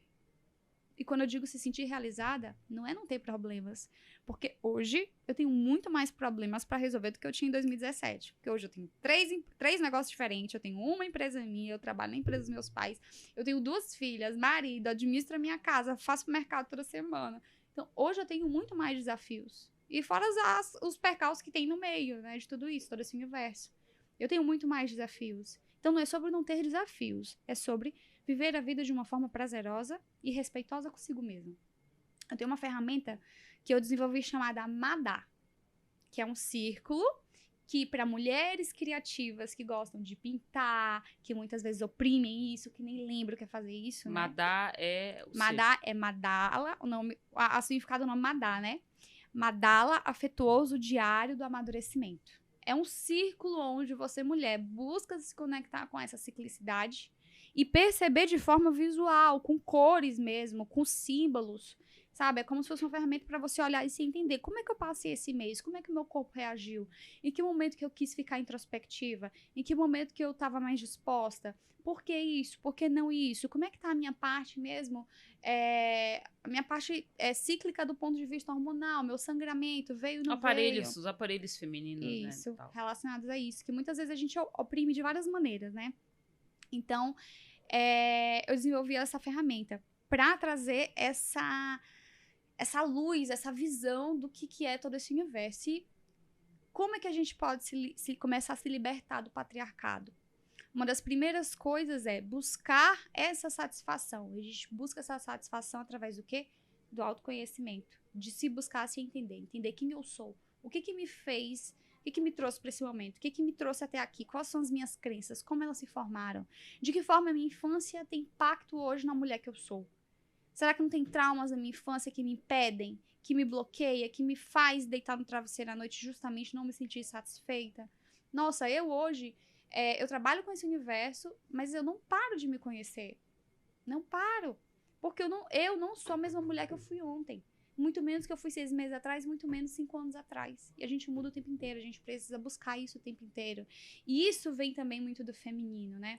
E quando eu digo se sentir realizada, não é não ter problemas. Porque hoje eu tenho muito mais problemas para resolver do que eu tinha em 2017. Porque hoje eu tenho três negócios diferentes, eu tenho uma empresa minha, eu trabalho na empresa dos meus pais, eu tenho 2 filhas, marido, administro a minha casa, faço mercado toda semana. Então, hoje eu tenho muito mais desafios. E fora os percalços que tem no meio, né, de tudo isso, todo esse universo. Eu tenho muito mais desafios. Então, não é sobre não ter desafios, é sobre viver a vida de uma forma prazerosa e respeitosa consigo mesmo. Eu tenho uma ferramenta que eu desenvolvi chamada Madá, que é um círculo que para mulheres criativas que gostam de pintar, que muitas vezes oprimem isso, que nem lembram que é fazer isso, né? Madá é... Madá é Madala, o nome, a significado do nome Madá, né? Madala afetuoso diário do amadurecimento. É um círculo onde você, mulher, busca se conectar com essa ciclicidade e perceber de forma visual, com cores mesmo, com símbolos, sabe? É como se fosse uma ferramenta para você olhar e se entender. Como é que eu passei esse mês? Como é que o meu corpo reagiu? Em que momento que eu quis ficar introspectiva? Em que momento que eu estava mais disposta? Por que isso? Por que não isso? Como é que tá a minha parte mesmo? A minha parte cíclica do ponto de vista hormonal, meu sangramento, veio, não veio? Os aparelhos femininos, Isso, né? Tal. relacionados a isso. Que muitas vezes a gente oprime de várias maneiras, né? Então, eu desenvolvi essa ferramenta para trazer essa luz, essa visão do que é todo esse universo. E como é que a gente pode começar a se libertar do patriarcado? Uma das primeiras coisas é buscar essa satisfação. A gente busca essa satisfação através do quê? Do autoconhecimento. De se buscar, se entender. Entender quem eu sou. O que me fez... O que me trouxe para esse momento? O que me trouxe até aqui? Quais são as minhas crenças? Como elas se formaram? De que forma a minha infância tem impacto hoje na mulher que eu sou? Será que não tem traumas da minha infância que me impedem, que me bloqueia, que me faz deitar no travesseiro à noite justamente não me sentir satisfeita? Nossa, eu hoje, eu trabalho com esse universo, mas eu não paro de me conhecer. Não paro. Porque eu não sou a mesma mulher que eu fui ontem. Muito menos que eu fui 6 meses atrás, muito menos 5 anos atrás. E a gente muda o tempo inteiro, a gente precisa buscar isso o tempo inteiro. E isso vem também muito do feminino, né?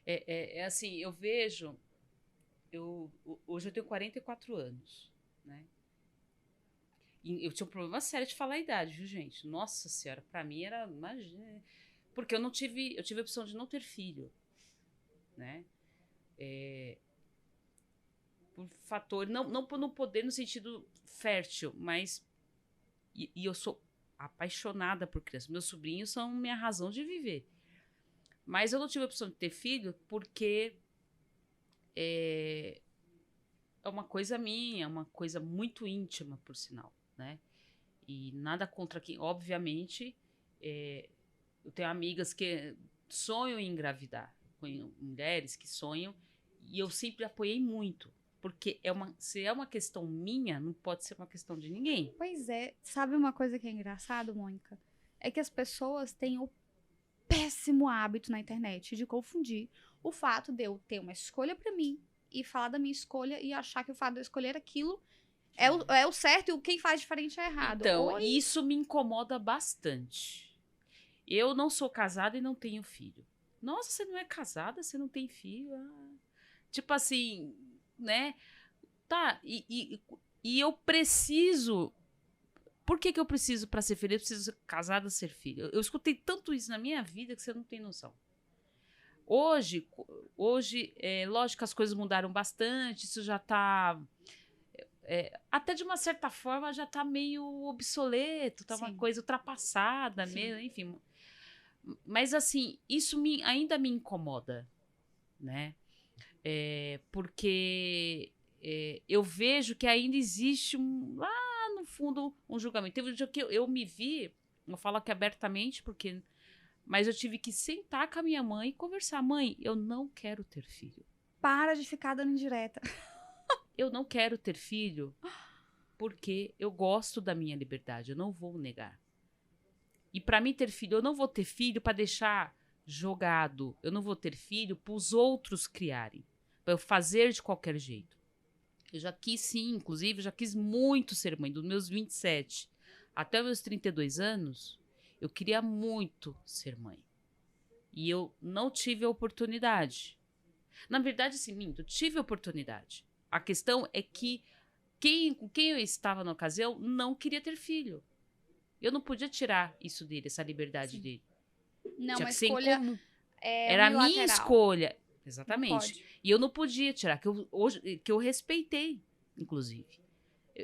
É assim, eu vejo... hoje eu tenho 44 anos, né? E eu tinha um problema sério de falar a idade, viu, gente? Nossa Senhora, pra mim era... Imagina, porque eu tive a opção de não ter filho, né? Por fator, não por não poder no sentido fértil, mas... E eu sou apaixonada por crianças. Meus sobrinhos são minha razão de viver. Mas eu não tive a opção de ter filho porque é uma coisa minha, uma coisa muito íntima, por sinal, né? E nada contra quem... Obviamente, eu tenho amigas que sonham em engravidar, mulheres que sonham, e eu sempre apoiei muito. Porque se é uma questão minha, não pode ser uma questão de ninguém. Pois é. Sabe uma coisa que é engraçado, Mônica? É que as pessoas têm o péssimo hábito na internet de confundir o fato de eu ter uma escolha pra mim e falar da minha escolha e achar que o fato de eu escolher aquilo é o certo e quem faz diferente é errado. Então, isso me incomoda bastante. Eu não sou casada e não tenho filho. Nossa, você não é casada? Você não tem filho? Tipo assim... né? Tá, e eu preciso... Por que eu preciso, para ser feliz, eu preciso ser casada, ser filha? Eu escutei tanto isso na minha vida que você não tem noção. Hoje lógico que as coisas mudaram bastante, isso já tá... até de uma certa forma já tá meio obsoleto, tá uma coisa ultrapassada mesmo, enfim. Mas assim, isso ainda me incomoda, né? Porque eu vejo que ainda existe lá no fundo um julgamento. Teve um dia que eu me vi, eu falo aqui abertamente, mas eu tive que sentar com a minha mãe e conversar. Mãe, eu não quero ter filho. Para de ficar dando indireta. Eu não quero ter filho porque eu gosto da minha liberdade, eu não vou negar. E para mim ter filho, eu não vou ter filho para deixar jogado. Eu não vou ter filho para os outros criarem, para eu fazer de qualquer jeito. Eu já quis sim, inclusive, eu já quis muito ser mãe. Dos meus 27 até os meus 32 anos, eu queria muito ser mãe. E eu não tive a oportunidade. Na verdade, assim, eu tive a oportunidade. A questão é que com quem eu estava na ocasião não queria ter filho. Eu não podia tirar isso dele, essa liberdade dele. Não, Tinha uma que ser escolha incomum. é Era a minha unilateral. escolha. Não Exatamente. pode. E eu não podia tirar, que eu respeitei, inclusive.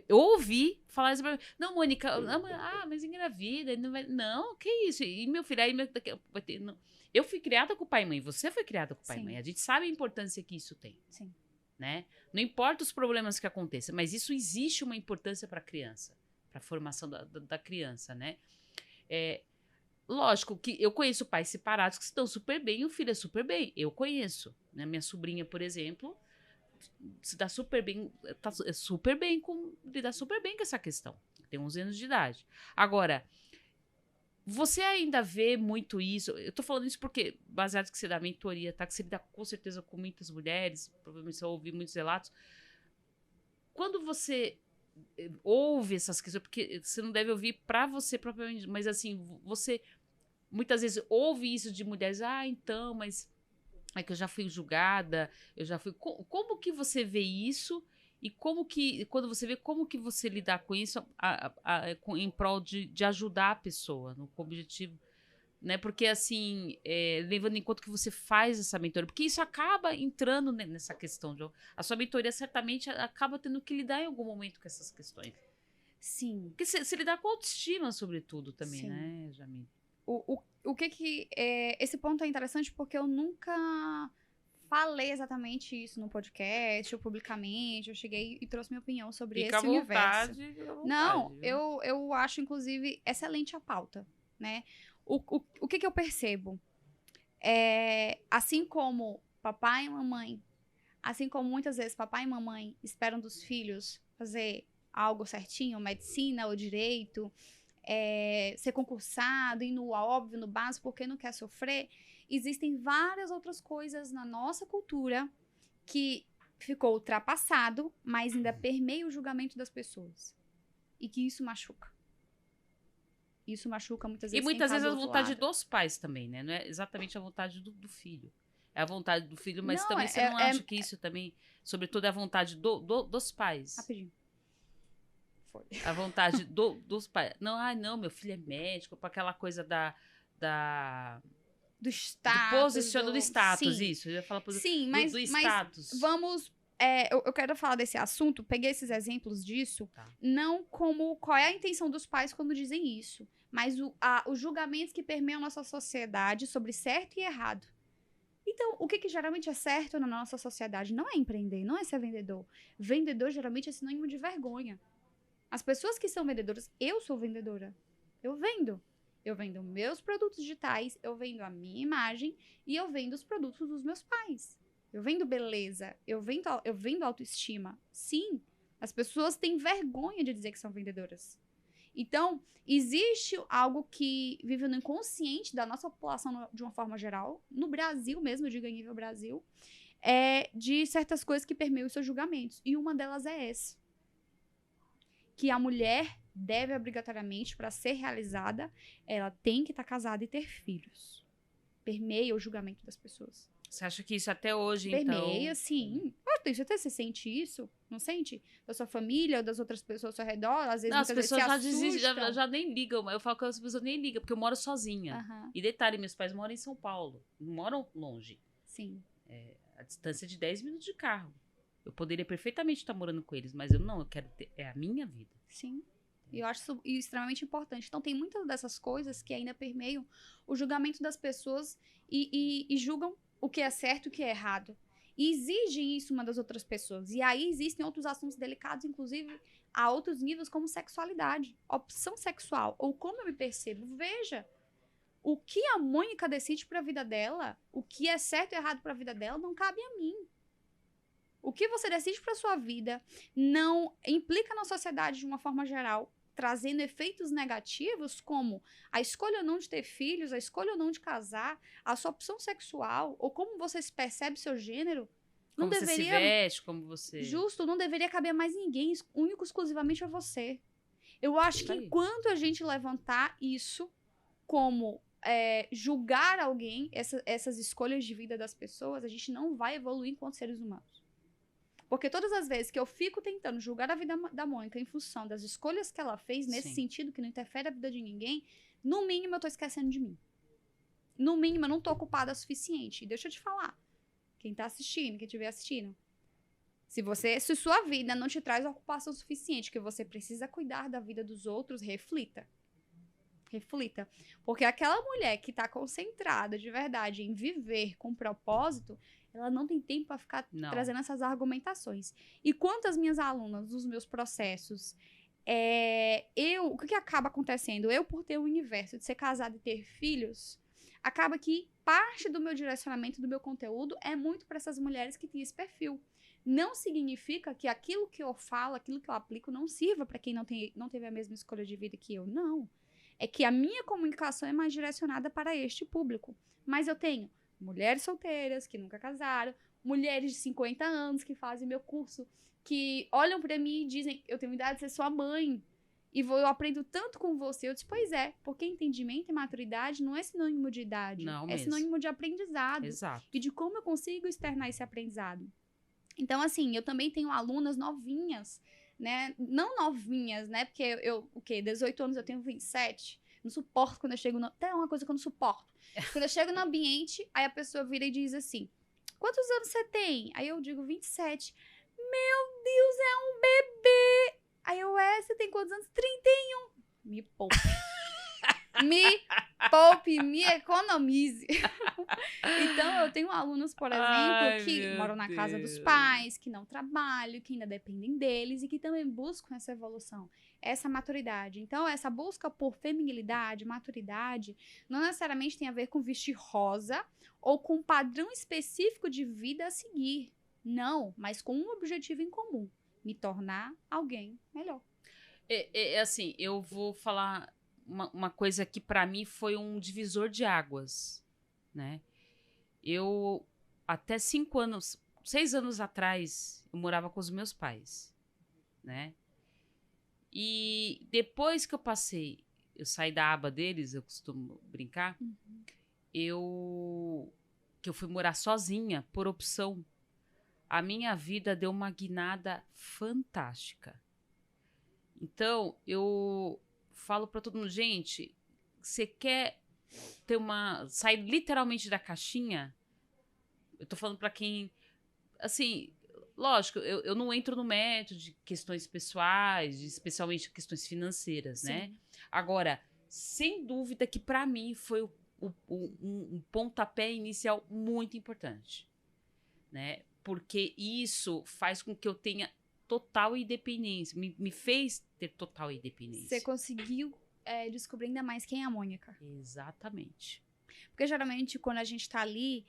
Eu ouvi falar isso pra mim. Não, Mônica, mas engravida. Não, que isso? E meu filho, aí vai ter. Não. Eu fui criada com o pai e mãe, você foi criada com o pai e Sim. mãe. A gente sabe a importância que isso tem. Sim. Né? Não importa os problemas que aconteçam, mas isso existe uma importância para a criança, para a formação da criança, né? Lógico que eu conheço pais separados que estão super bem e o filho é super bem. Eu conheço. Né? Minha sobrinha, por exemplo, se dá super bem, lidar super bem com essa questão. Tem 11 anos de idade. Agora, você ainda vê muito isso. Eu tô falando isso porque, baseado no que você dá mentoria, tá? Que você lida com certeza com muitas mulheres, provavelmente você vai ouvir muitos relatos. Quando você ouve essas questões, porque você não deve ouvir pra você propriamente, mas assim, você muitas vezes ouve isso de mulheres, então, mas é que eu já fui julgada, eu já fui. Como que você vê isso? E como que, quando você vê, como que você lidar com isso em prol de ajudar a pessoa, com o objetivo, né? Porque, assim, levando em conta que você faz essa mentoria, porque isso acaba entrando nessa questão. A sua mentoria certamente acaba tendo que lidar em algum momento com essas questões. Sim. Porque você lidar com autoestima, sobretudo, também, Sim. né, Jamile? O que esse ponto é interessante porque eu nunca falei exatamente isso no podcast ou publicamente. Eu cheguei e trouxe minha opinião sobre Fica à esse universo. vontade, fica à vontade. Não, viu? eu acho, inclusive, excelente a pauta, né? O que eu percebo? Assim como papai e mamãe, assim como muitas vezes papai e mamãe esperam dos filhos fazer algo certinho, medicina ou direito, ser concursado, ir no óbvio, no básico, porque não quer sofrer, existem várias outras coisas na nossa cultura que ficou ultrapassado, mas ainda permeia o julgamento das pessoas. E que isso machuca. Isso machuca muitas vezes. E muitas quem tá vezes do a outro vontade lado. dos pais também, né? Não é exatamente a vontade do filho. É a vontade do filho, mas Não, também você não acha que isso também, sobretudo, é a vontade dos pais? Rapidinho. Foi. A vontade dos pais. Não, meu filho é médico, para aquela coisa Do status. do status, Sim. isso. Eu ia falar Sim, do status. Vamos. Eu quero falar desse assunto, peguei esses exemplos disso, Tá. não como qual é a intenção dos pais quando dizem isso, mas os julgamentos que permeiam nossa sociedade sobre certo e errado. Então, o que geralmente é certo na nossa sociedade não é empreender, não é ser vendedor. Vendedor geralmente é sinônimo de vergonha. As pessoas que são vendedoras, eu sou vendedora. Eu vendo. Eu vendo meus produtos digitais, eu vendo a minha imagem e eu vendo os produtos dos meus pais. Eu vendo beleza, eu vendo autoestima. Sim, as pessoas têm vergonha de dizer que são vendedoras. Então, existe algo que vive no inconsciente da nossa população de uma forma geral, no Brasil mesmo, eu digo em nível Brasil, de certas coisas que permeiam os seus julgamentos. E uma delas é essa. Que a mulher deve obrigatoriamente, para ser realizada, ela tem que estar casada e ter filhos. Permeia o julgamento das pessoas. Você acha que isso até hoje, Permeia, então... sim. Eu tenho certeza que você sente isso. Não sente? Da sua família ou das outras pessoas ao seu redor? Às vezes, Não, as muitas pessoas já vezes se desistem, assustam. já nem ligam. Eu falo que as pessoas nem ligam, porque eu moro sozinha. Aham. E detalhe, meus pais moram em São Paulo. Não moram longe. Sim. A distância de 10 minutos de carro. Eu poderia perfeitamente estar morando com eles, mas eu quero ter... É a minha vida. Sim. E eu acho isso extremamente importante. Então, tem muitas dessas coisas que ainda permeiam o julgamento das pessoas e julgam o que é certo e o que é errado. E exigem isso uma das outras pessoas. E aí existem outros assuntos delicados, inclusive a outros níveis, como sexualidade, opção sexual, ou como eu me percebo. Veja, o que a Mônica decide para a vida dela, o que é certo e errado para a vida dela, não cabe a mim. O que você decide para sua vida não implica na sociedade de uma forma geral, trazendo efeitos negativos como a escolha ou não de ter filhos, a escolha ou não de casar, a sua opção sexual, ou como você percebe seu gênero, não Como deveria... você se veste, como você... Justo, não deveria caber mais ninguém, único exclusivamente a você. Eu acho que enquanto a gente levantar isso como julgar alguém, essas escolhas de vida das pessoas, a gente não vai evoluir enquanto seres humanos. Porque todas as vezes que eu fico tentando julgar a vida da Mônica em função das escolhas que ela fez, nesse Sim. sentido, que não interfere a vida de ninguém, no mínimo eu tô esquecendo de mim. No mínimo eu não tô ocupada o suficiente. E deixa eu te falar, quem tá assistindo, quem estiver assistindo, se sua vida não te traz ocupação suficiente, que você precisa cuidar da vida dos outros, reflita. Reflita. Porque aquela mulher que tá concentrada de verdade em viver com propósito, ela não tem tempo para ficar Não. trazendo essas argumentações. E quantas minhas alunas, nos meus processos, o que acaba acontecendo? Eu, por ter o universo de ser casada e ter filhos, acaba que parte do meu direcionamento, do meu conteúdo, é muito para essas mulheres que têm esse perfil. Não significa que aquilo que eu falo, aquilo que eu aplico, não sirva para quem não teve a mesma escolha de vida que eu. Não. É que a minha comunicação é mais direcionada para este público. Mas eu tenho mulheres solteiras que nunca casaram, mulheres de 50 anos que fazem meu curso, que olham para mim e dizem, eu tenho idade de ser sua mãe, e eu aprendo tanto com você. Eu disse, pois é, porque entendimento e maturidade não é sinônimo de idade, Não é mesmo. sinônimo de aprendizado. Exato. E de como eu consigo externar esse aprendizado. Então, assim, eu também tenho alunas novinhas, né? Não novinhas, né? Porque eu 18 anos, eu tenho 27. Não suporto quando eu chego no... Até uma coisa que eu não suporto. Quando eu chego no ambiente, aí a pessoa vira e diz assim, quantos anos você tem? Aí eu digo 27. Meu Deus, é um bebê! Aí você tem quantos anos? 31. Me poupe. Me poupe, me economize. Então, eu tenho alunos, por exemplo, Ai, que meu moram na casa dos Deus. pais, que não trabalham, que ainda dependem deles e que também buscam essa evolução, essa maturidade. Então, essa busca por feminilidade, maturidade, não necessariamente tem a ver com vestir rosa ou com um padrão específico de vida a seguir. Não, mas com um objetivo em comum: me tornar alguém melhor. Assim, eu vou falar uma coisa que pra mim foi um divisor de águas, né? Eu, até 6 anos atrás, eu morava com os meus pais, né? E depois que eu saí da aba deles, eu costumo brincar, que eu fui morar sozinha, por opção, a minha vida deu uma guinada fantástica. Então, eu falo pra todo mundo, gente, você quer sair literalmente da caixinha? Eu tô falando pra quem, assim, lógico, eu não entro no mérito de questões pessoais, especialmente questões financeiras, né? Agora, sem dúvida que pra mim foi um pontapé inicial muito importante, né? Porque isso faz com que eu tenha total independência, me fez ter total independência. Você conseguiu descobrir ainda mais quem é a Mônica. Exatamente. Porque geralmente quando a gente tá ali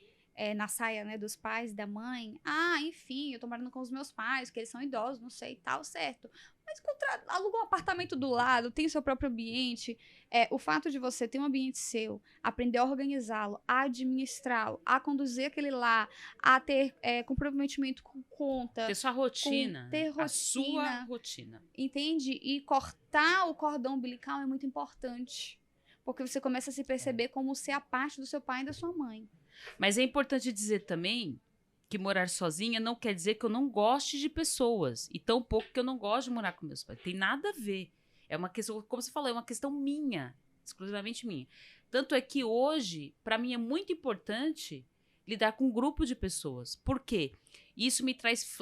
na saia, né, dos pais, da mãe, enfim, eu tô morando com os meus pais, que eles são idosos, não sei, tal, certo. Mas aluga um apartamento do lado, tem seu próprio ambiente. O fato de você ter um ambiente seu, aprender a organizá-lo, a administrá-lo, a conduzir aquele lá, a ter comprometimento com conta. Ter sua rotina. Ter rotina. A sua rotina. Entende? E cortar o cordão umbilical é muito importante. Porque você começa a se perceber como ser a parte do seu pai e da sua mãe. Mas é importante dizer também que morar sozinha não quer dizer que eu não goste de pessoas. E tão pouco que eu não gosto de morar com meus pais. Tem nada a ver. É uma questão, como você falou, é uma questão minha. Exclusivamente minha. Tanto é que hoje, para mim, é muito importante lidar com um grupo de pessoas. Por quê? Isso me traz...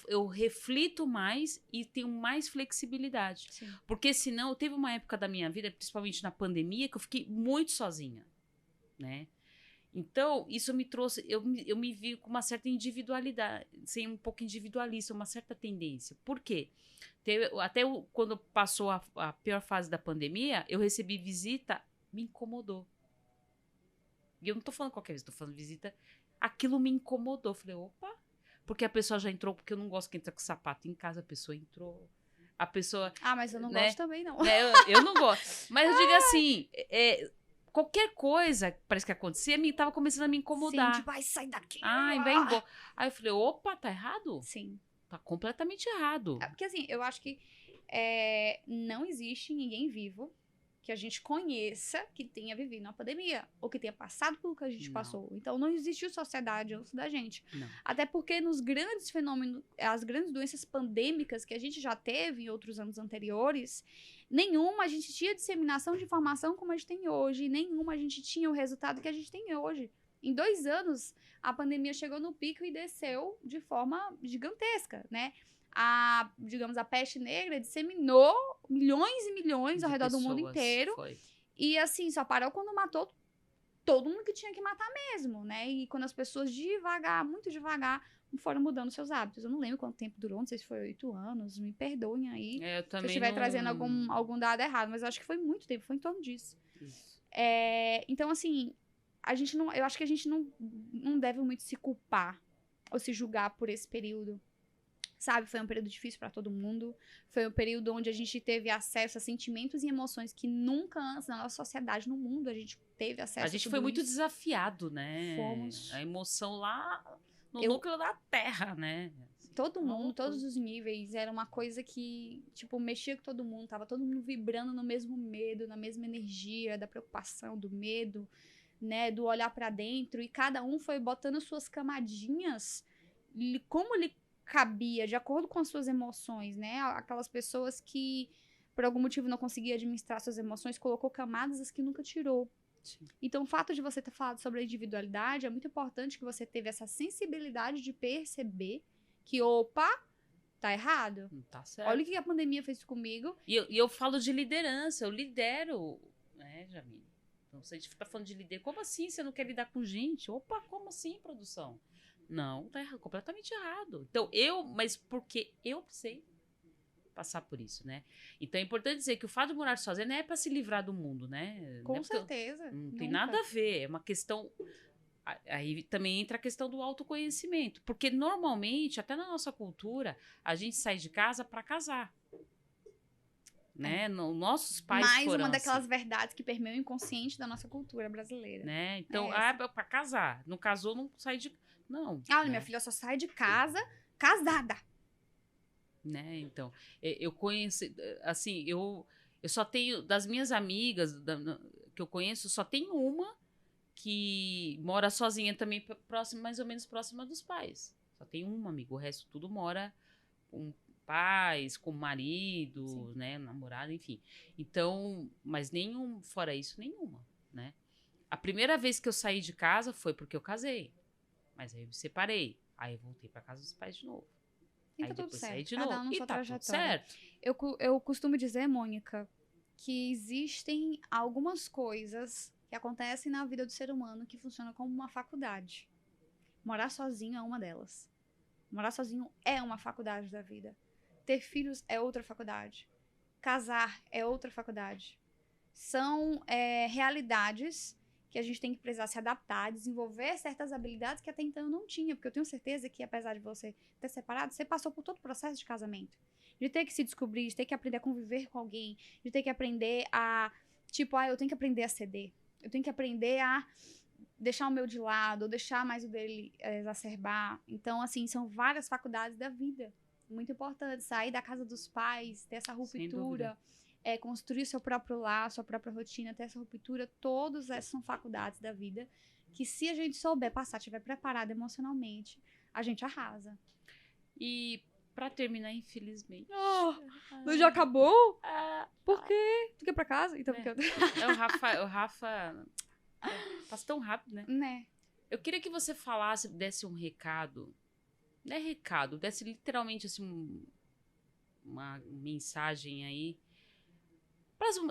Eu reflito mais e tenho mais flexibilidade. Sim. Porque senão, teve uma época da minha vida, principalmente na pandemia, que eu fiquei muito sozinha, né? Então, isso me trouxe... Eu me vi com uma certa individualidade, sem um pouco individualista, uma certa tendência. Por quê? Quando passou a pior fase da pandemia, eu recebi visita, me incomodou. E eu não tô falando qualquer vez, tô falando visita... Aquilo me incomodou. Falei, opa... Porque a pessoa já entrou, porque eu não gosto que entra com sapato em casa, a pessoa entrou. A pessoa... mas eu não gosto também, não. Eu não gosto. Mas eu digo assim, qualquer coisa, parece que acontecia, tava começando a me incomodar. Sim, tipo, sai daqui. Vai embora. Aí eu falei, opa, tá errado? Sim. Tá completamente errado. Porque assim, eu acho que não existe ninguém vivo que a gente conheça que tenha vivido uma pandemia, ou que tenha passado pelo que a gente Não. passou. Então, não existiu sociedade antes da gente. Não. Até porque nos grandes fenômenos, as grandes doenças pandêmicas que a gente já teve em outros anos anteriores, nenhuma a gente tinha disseminação de informação como a gente tem hoje, e nenhuma a gente tinha o resultado que a gente tem hoje. Em 2 anos, a pandemia chegou no pico e desceu de forma gigantesca, né? Digamos, a peste negra disseminou milhões e milhões ao De redor do mundo pessoas, inteiro. Foi. E assim, só parou quando matou todo mundo que tinha que matar mesmo, né? E quando as pessoas devagar, muito devagar, foram mudando seus hábitos. Eu não lembro quanto tempo durou, não sei se foi 8 anos, me perdoem aí Eu se eu também estiver não... trazendo algum dado errado, mas eu acho que foi muito tempo, foi em torno disso. Isso. Então, assim, eu acho que a gente não deve muito se culpar ou se julgar por esse período. Sabe, foi um período difícil para todo mundo. Foi um período onde a gente teve acesso a sentimentos e emoções que nunca antes na nossa sociedade, no mundo, a gente teve acesso A gente tudo foi muito isso. desafiado, né? Fomos. A emoção lá no núcleo da terra, né? Todo Uma mundo, loucura. todos os níveis, era uma coisa que, tipo, mexia com todo mundo. Tava todo mundo vibrando no mesmo medo, na mesma energia da preocupação, do medo, né? Do olhar para dentro. E cada um foi botando suas camadinhas, como lhe cabia, de acordo com as suas emoções, né? Aquelas pessoas que, por algum motivo, não conseguiam administrar suas emoções, colocou camadas as que nunca tirou. Sim. Então, o fato de você ter falado sobre a individualidade é muito importante que você teve essa sensibilidade de perceber que, opa, tá errado. Não tá certo. Olha o que a pandemia fez comigo. E eu falo de liderança, eu lidero, né, Jamile? Então, se a gente tá falando de líder, como assim você não quer lidar com gente? Opa, como assim, produção? Não, tá completamente errado. Então, mas porque eu precisei passar por isso, né? Então, é importante dizer que o fato de morar sozinha não é pra se livrar do mundo, né? Com Não é porque certeza. não tem nunca. nada a ver, é uma questão... Aí também entra a questão do autoconhecimento, porque normalmente, até na nossa cultura, a gente sai de casa pra casar. Né? Nossos pais Mais foram uma daquelas assim, verdades que permeiam o inconsciente da nossa cultura brasileira. né? Então, É essa. é pra casar. Não casou, não sai de... Não. Olha, né? minha filha só sai de casa casada. Né? Então, eu conheço, assim, eu só tenho, das minhas amigas que eu conheço, só tem uma que mora sozinha também, próximo, mais ou menos próxima dos pais. Só tem uma amiga, o resto tudo mora com pais, com marido, Sim. né, namorado, enfim. Então, mas fora isso, nenhuma, né? A primeira vez que eu saí de casa foi porque eu casei, mas aí eu me separei, aí eu voltei para casa dos pais de novo. E Aí tá tudo depois saí certo. de Cada novo. um na E sua tá tudo trajetória. certo. Eu costumo dizer, Mônica, que existem algumas coisas que acontecem na vida do ser humano que funcionam como uma faculdade. Morar sozinho é uma delas. Morar sozinho é uma faculdade da vida. Ter filhos é outra faculdade. Casar é outra faculdade. São realidades que a gente tem que precisar se adaptar, desenvolver certas habilidades que até então eu não tinha, porque eu tenho certeza que, apesar de você ter separado, você passou por todo o processo de casamento. De ter que se descobrir, de ter que aprender a conviver com alguém, de ter que aprender a, tipo, eu tenho que aprender a ceder. Eu tenho que aprender a deixar o meu de lado, ou deixar mais o dele exacerbar. Então, assim, são várias faculdades da vida. Muito importante sair da casa dos pais, ter essa ruptura, construir seu próprio lar, sua própria rotina, ter essa ruptura. Todas essas são faculdades da vida que, se a gente souber passar, estiver preparado emocionalmente, a gente arrasa. E pra terminar, infelizmente. Mas já acabou? Ah, Por quê? Tu quer ir pra casa? Então, o Rafa passa tão rápido, né? né? Eu queria que você desse um recado. Não é recado, desse literalmente assim uma mensagem aí.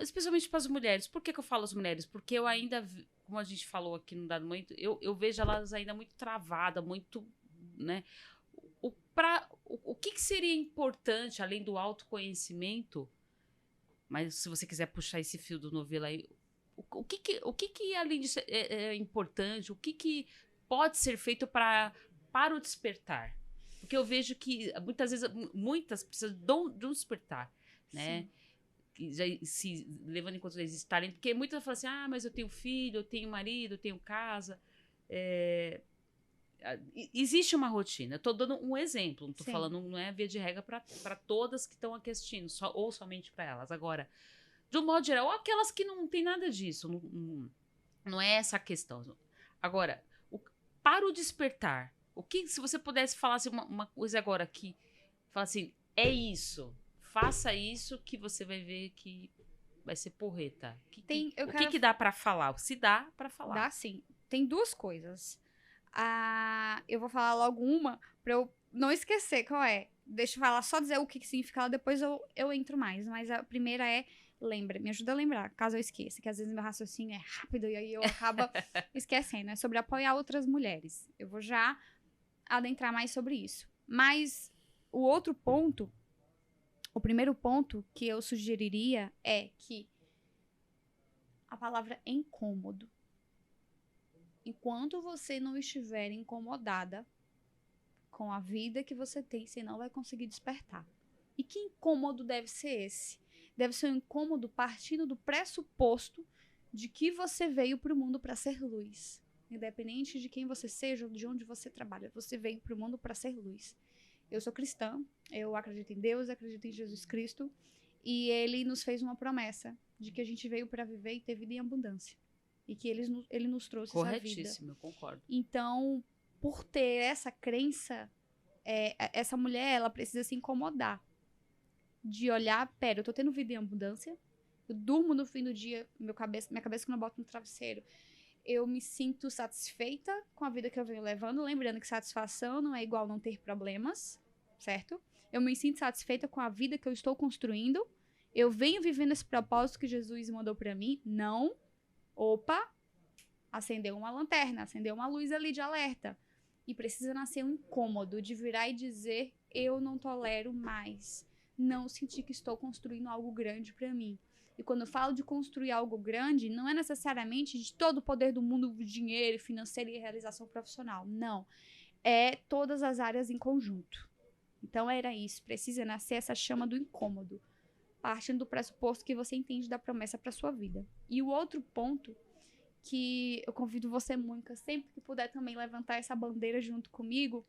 Especialmente para as mulheres. Por que eu falo as mulheres? Porque eu ainda, como a gente falou aqui no dado momento, eu vejo elas ainda muito travadas, muito, né? O que seria importante, além do autoconhecimento, mas se você quiser puxar esse fio do novelo aí, o que além disso é importante, o que pode ser feito para o despertar? Porque eu vejo que muitas vezes, muitas precisam de um despertar, né? Já se levando em conta esse talento, porque muitas falam assim, mas eu tenho filho, eu tenho marido, eu tenho casa. Existe uma rotina. Eu tô dando um exemplo, não tô falando, não é via de regra para todas que estão aqui assistindo, ou somente para elas. Agora, De um modo geral, ou aquelas que não tem nada disso. Não é essa a questão. Agora, para o despertar, se você pudesse falar assim, uma coisa agora aqui, fala assim, é isso, faça isso que você vai ver que vai ser porreta. O que dá pra falar? Se dá pra falar. Dá sim. Tem duas coisas. Eu vou falar logo uma pra eu não esquecer qual é. Deixa eu falar, só dizer o que significa ela, depois eu entro mais. Mas a primeira é, me ajuda a lembrar, caso eu esqueça, que às vezes meu raciocínio é rápido e aí eu acabo esquecendo. É sobre apoiar outras mulheres. Eu vou já adentrar mais sobre isso. Mas o primeiro ponto que eu sugeriria é que a palavra é incômodo. Enquanto você não estiver incomodada com a vida que você tem, você não vai conseguir despertar. E que incômodo deve ser esse? Deve ser um incômodo partindo do pressuposto de que você veio para o mundo para ser luz. Independente de quem você seja ou de onde você trabalha, você veio para o mundo para ser luz. Eu sou cristã, eu acredito em Deus, acredito em Jesus Cristo, e Ele nos fez uma promessa de que a gente veio para viver e ter vida em abundância. E que Ele nos trouxe essa vida. Corretíssimo, eu concordo. Então, por ter essa crença, essa mulher, ela precisa se incomodar. De olhar, pera, eu tô tendo vida em abundância, eu durmo no fim do dia, minha cabeça quando eu boto no travesseiro, eu me sinto satisfeita com a vida que eu venho levando, lembrando que satisfação não é igual não ter problemas, certo? Eu me sinto satisfeita com a vida que eu estou construindo, eu venho vivendo esse propósito que Jesus mandou pra mim, não, opa, acendeu uma lanterna, acendeu uma luz ali de alerta, e precisa nascer um incômodo de virar e dizer, eu não tolero mais, não sentir que estou construindo algo grande pra mim. E quando eu falo de construir algo grande, não é necessariamente de todo o poder do mundo, dinheiro, financeiro e realização profissional. Não. É todas as áreas em conjunto. Então era isso. Precisa nascer essa chama do incômodo, partindo do pressuposto que você entende da promessa para sua vida. E o outro ponto que eu convido você, Mônica, sempre que puder também levantar essa bandeira junto comigo,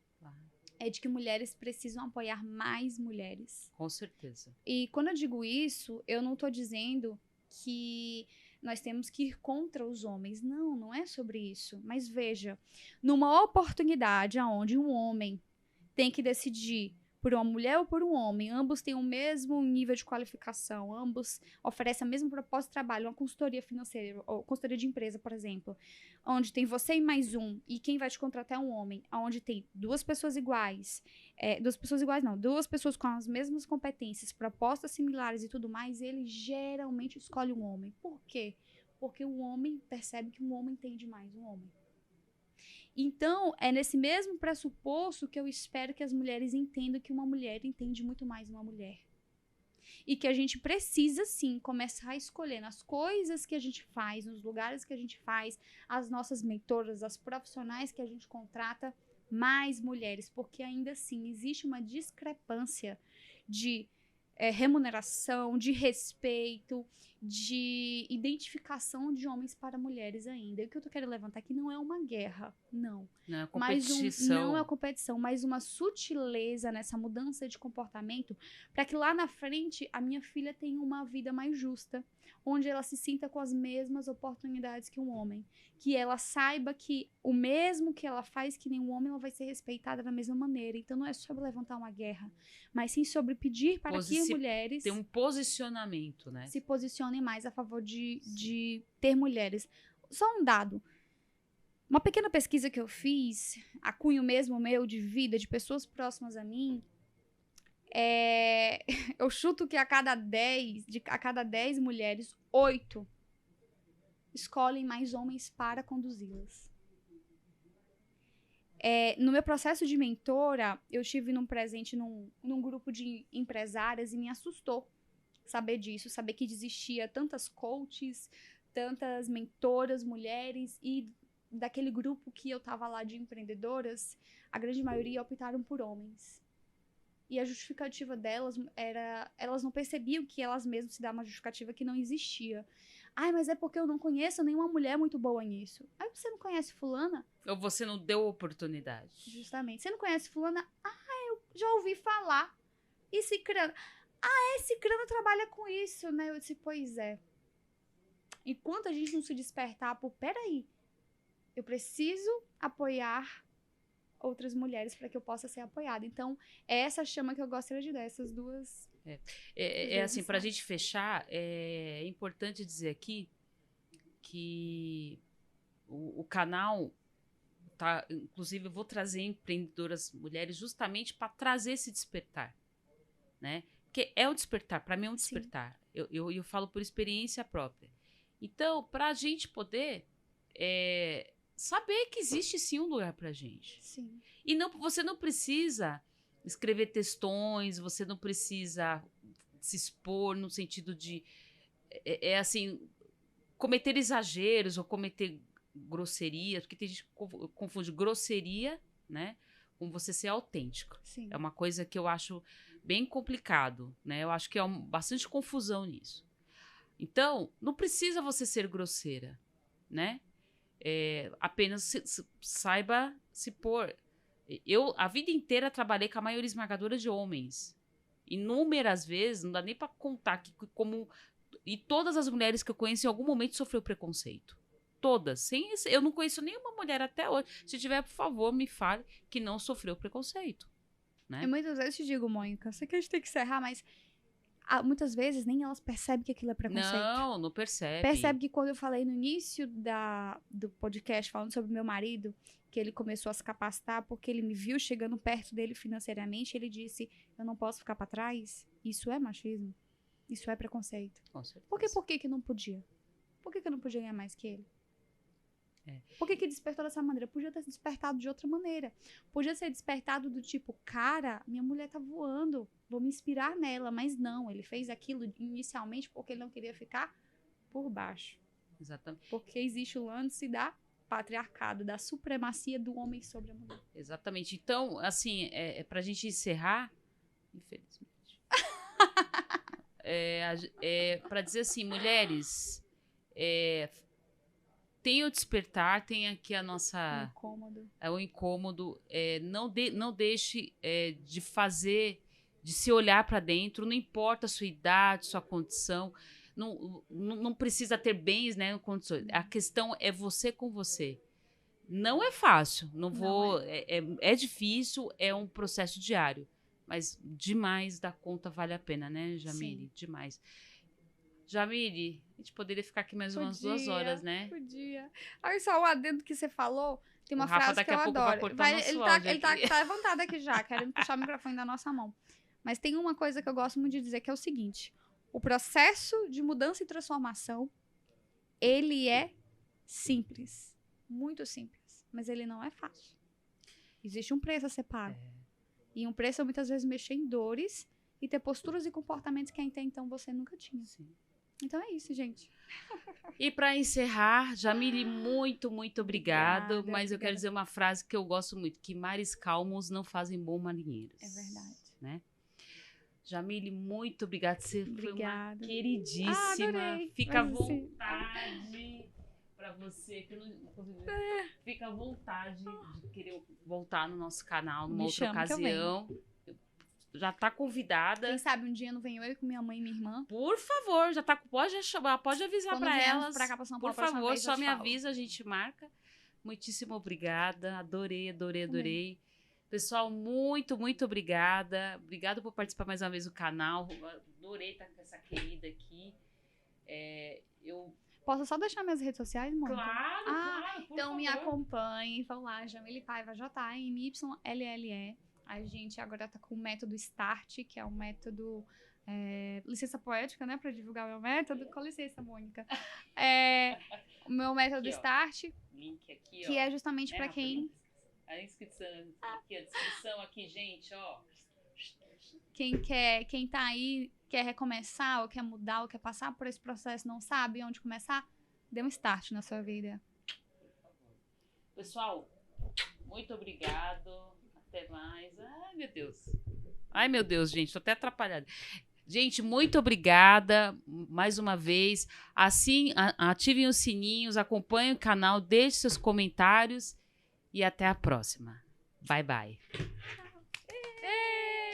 é de que mulheres precisam apoiar mais mulheres. Com certeza. E quando eu digo isso, eu não tô dizendo que nós temos que ir contra os homens. Não, não é sobre isso. Mas veja, numa oportunidade onde um homem tem que decidir por uma mulher ou por um homem, ambos têm o mesmo nível de qualificação, ambos oferecem o mesmo propósito de trabalho, uma consultoria financeira, ou consultoria de empresa, por exemplo, onde tem você e mais um, e quem vai te contratar é um homem, onde tem duas pessoas com as mesmas competências, propostas similares e tudo mais, ele geralmente escolhe um homem. Por quê? Porque o homem percebe que um homem entende mais um homem. Então, é nesse mesmo pressuposto que eu espero que as mulheres entendam que uma mulher entende muito mais uma mulher. E que a gente precisa, sim, começar a escolher nas coisas que a gente faz, nos lugares que a gente faz, as nossas mentoras, as profissionais que a gente contrata, mais mulheres. Porque ainda assim, existe uma discrepância de remuneração, de respeito, de identificação de homens para mulheres ainda. E o que eu tô querendo levantar aqui não é uma guerra, não. Não é competição. Não é competição, mas uma sutileza nessa mudança de comportamento para que lá na frente a minha filha tenha uma vida mais justa, onde ela se sinta com as mesmas oportunidades que um homem. Que ela saiba que o mesmo que ela faz que nem um homem, ela vai ser respeitada da mesma maneira. Então não é sobre levantar uma guerra, mas sim sobre pedir para que as mulheres... Ter um posicionamento, né? Se posicionem mais a favor de ter mulheres. Só um dado. Uma pequena pesquisa que eu fiz, a cunho mesmo meu de vida, de pessoas próximas a mim, eu chuto que a cada 10 mulheres, 8 escolhem mais homens para conduzi-las. No meu processo de mentora, eu estive presente num grupo de empresárias e me assustou saber disso, saber que existia tantas coaches, tantas mentoras, mulheres, e daquele grupo que eu tava lá de empreendedoras, a grande maioria optaram por homens. E a justificativa delas era, elas não percebiam que elas mesmas se davam uma justificativa que não existia. Ai, mas é porque eu não conheço nenhuma mulher muito boa nisso. Aí você não conhece fulana? Ou você não deu oportunidade. Justamente. Você não conhece fulana? Ah, eu já ouvi falar. E se criando... esse crânio trabalha com isso, né? Eu disse, pois é. Enquanto a gente não se despertar por, peraí, eu preciso apoiar outras mulheres para que eu possa ser apoiada. Então, é essa chama que eu gostaria de dar, essas duas... Assim, para a gente fechar, é importante dizer aqui que o canal, tá, inclusive eu vou trazer empreendedoras mulheres justamente para trazer esse despertar, né? Porque é um despertar, para mim é um despertar. Eu falo por experiência própria. Então, para a gente poder saber que existe sim um lugar para a gente. Sim. E você não precisa escrever textões, você não precisa se expor no sentido de, assim, cometer exageros ou cometer grosserias, porque tem gente que confunde grosseria, né, com você ser autêntico. Sim. É uma coisa que eu acho bem complicado, né? Eu acho que há bastante confusão nisso. Então, não precisa você ser grosseira, né? Apenas saiba se pôr. Eu, a vida inteira, trabalhei com a maioria esmagadora de homens. Inúmeras vezes, não dá nem para contar e todas as mulheres que eu conheço em algum momento sofreu preconceito. Todas. Eu não conheço nenhuma mulher até hoje. Se tiver, por favor, me fale que não sofreu preconceito. Né? E muitas vezes eu te digo, Mônica, sei que a gente tem que encerrar, mas muitas vezes nem elas percebem que aquilo é preconceito. Não percebe. Percebe que quando eu falei no início do podcast, falando sobre meu marido, que ele começou a se capacitar porque ele me viu chegando perto dele financeiramente, ele disse, eu não posso ficar pra trás. Isso é machismo. Isso é preconceito. Com certeza. Por que não podia? Por que eu não podia ganhar mais que ele? Por que despertou dessa maneira? Podia ter despertado de outra maneira. Podia ser despertado do tipo, cara, minha mulher tá voando, vou me inspirar nela. Mas não, ele fez aquilo inicialmente porque ele não queria ficar por baixo. Exatamente. Porque existe o lance da patriarcado, da supremacia do homem sobre a mulher. Exatamente. Então, assim, pra gente encerrar, infelizmente, pra dizer assim, mulheres, tem o despertar, tem aqui a nossa... o incômodo. Não deixe de fazer, de se olhar para dentro, não importa a sua idade, sua condição, não precisa ter bens, né, condições. A questão é você com você. Não é fácil, é difícil, é um processo diário, mas demais da conta vale a pena, né, Jamile? Sim. Demais. Jamile, a gente poderia ficar aqui mais umas 2 horas, né? Podia. Aí só o adendo que você falou, tem uma Rafa, frase que eu adoro. Ele tá levantado aqui já, querendo puxar o microfone da nossa mão. Mas tem uma coisa que eu gosto muito de dizer, que é o seguinte. O processo de mudança e transformação, ele é simples. Muito simples. Mas ele não é fácil. Existe um preço a ser pago. E um preço é muitas vezes mexer em dores e ter posturas e comportamentos que até então você nunca tinha. Sim. Então é isso, gente. E para encerrar, Jamile, muito, muito obrigada. Mas eu quero dizer uma frase que eu gosto muito, que mares calmos não fazem bons marinheiros. É verdade. Né? Jamile, muito obrigada. Você foi uma queridíssima. Fica à vontade para você. Fica à vontade de querer voltar no nosso canal numa outra ocasião. Já tá convidada. Quem sabe um dia não venho eu com minha mãe e minha irmã. Por favor, pode avisar para elas. Pra cá, pra São Paulo, por favor, só me avisa, a gente marca. Muitíssimo obrigada. Adorei. Pessoal, muito, muito obrigada. Obrigada por participar mais uma vez do canal. Adorei estar com essa querida aqui. Posso só deixar minhas redes sociais, mãe? Claro, então favor. Me acompanhem. Vão lá, Jamile Paiva, JAMYLLE. A gente agora tá com o método START, que é um método... licença poética, né? Pra divulgar o meu método. Com licença, Mônica. O meu método aqui, START. Link aqui, que é justamente pra quem... A inscrição aqui, a descrição aqui, gente, ó. Quem tá aí, quer recomeçar, ou quer mudar, ou quer passar por esse processo, não sabe onde começar, dê um start na sua vida. Pessoal, muito obrigado. Até mais. Ai, meu Deus, gente, tô até atrapalhada. Gente, muito obrigada mais uma vez. Assim, ativem os sininhos, acompanhem o canal, deixem seus comentários e até a próxima. Bye, bye.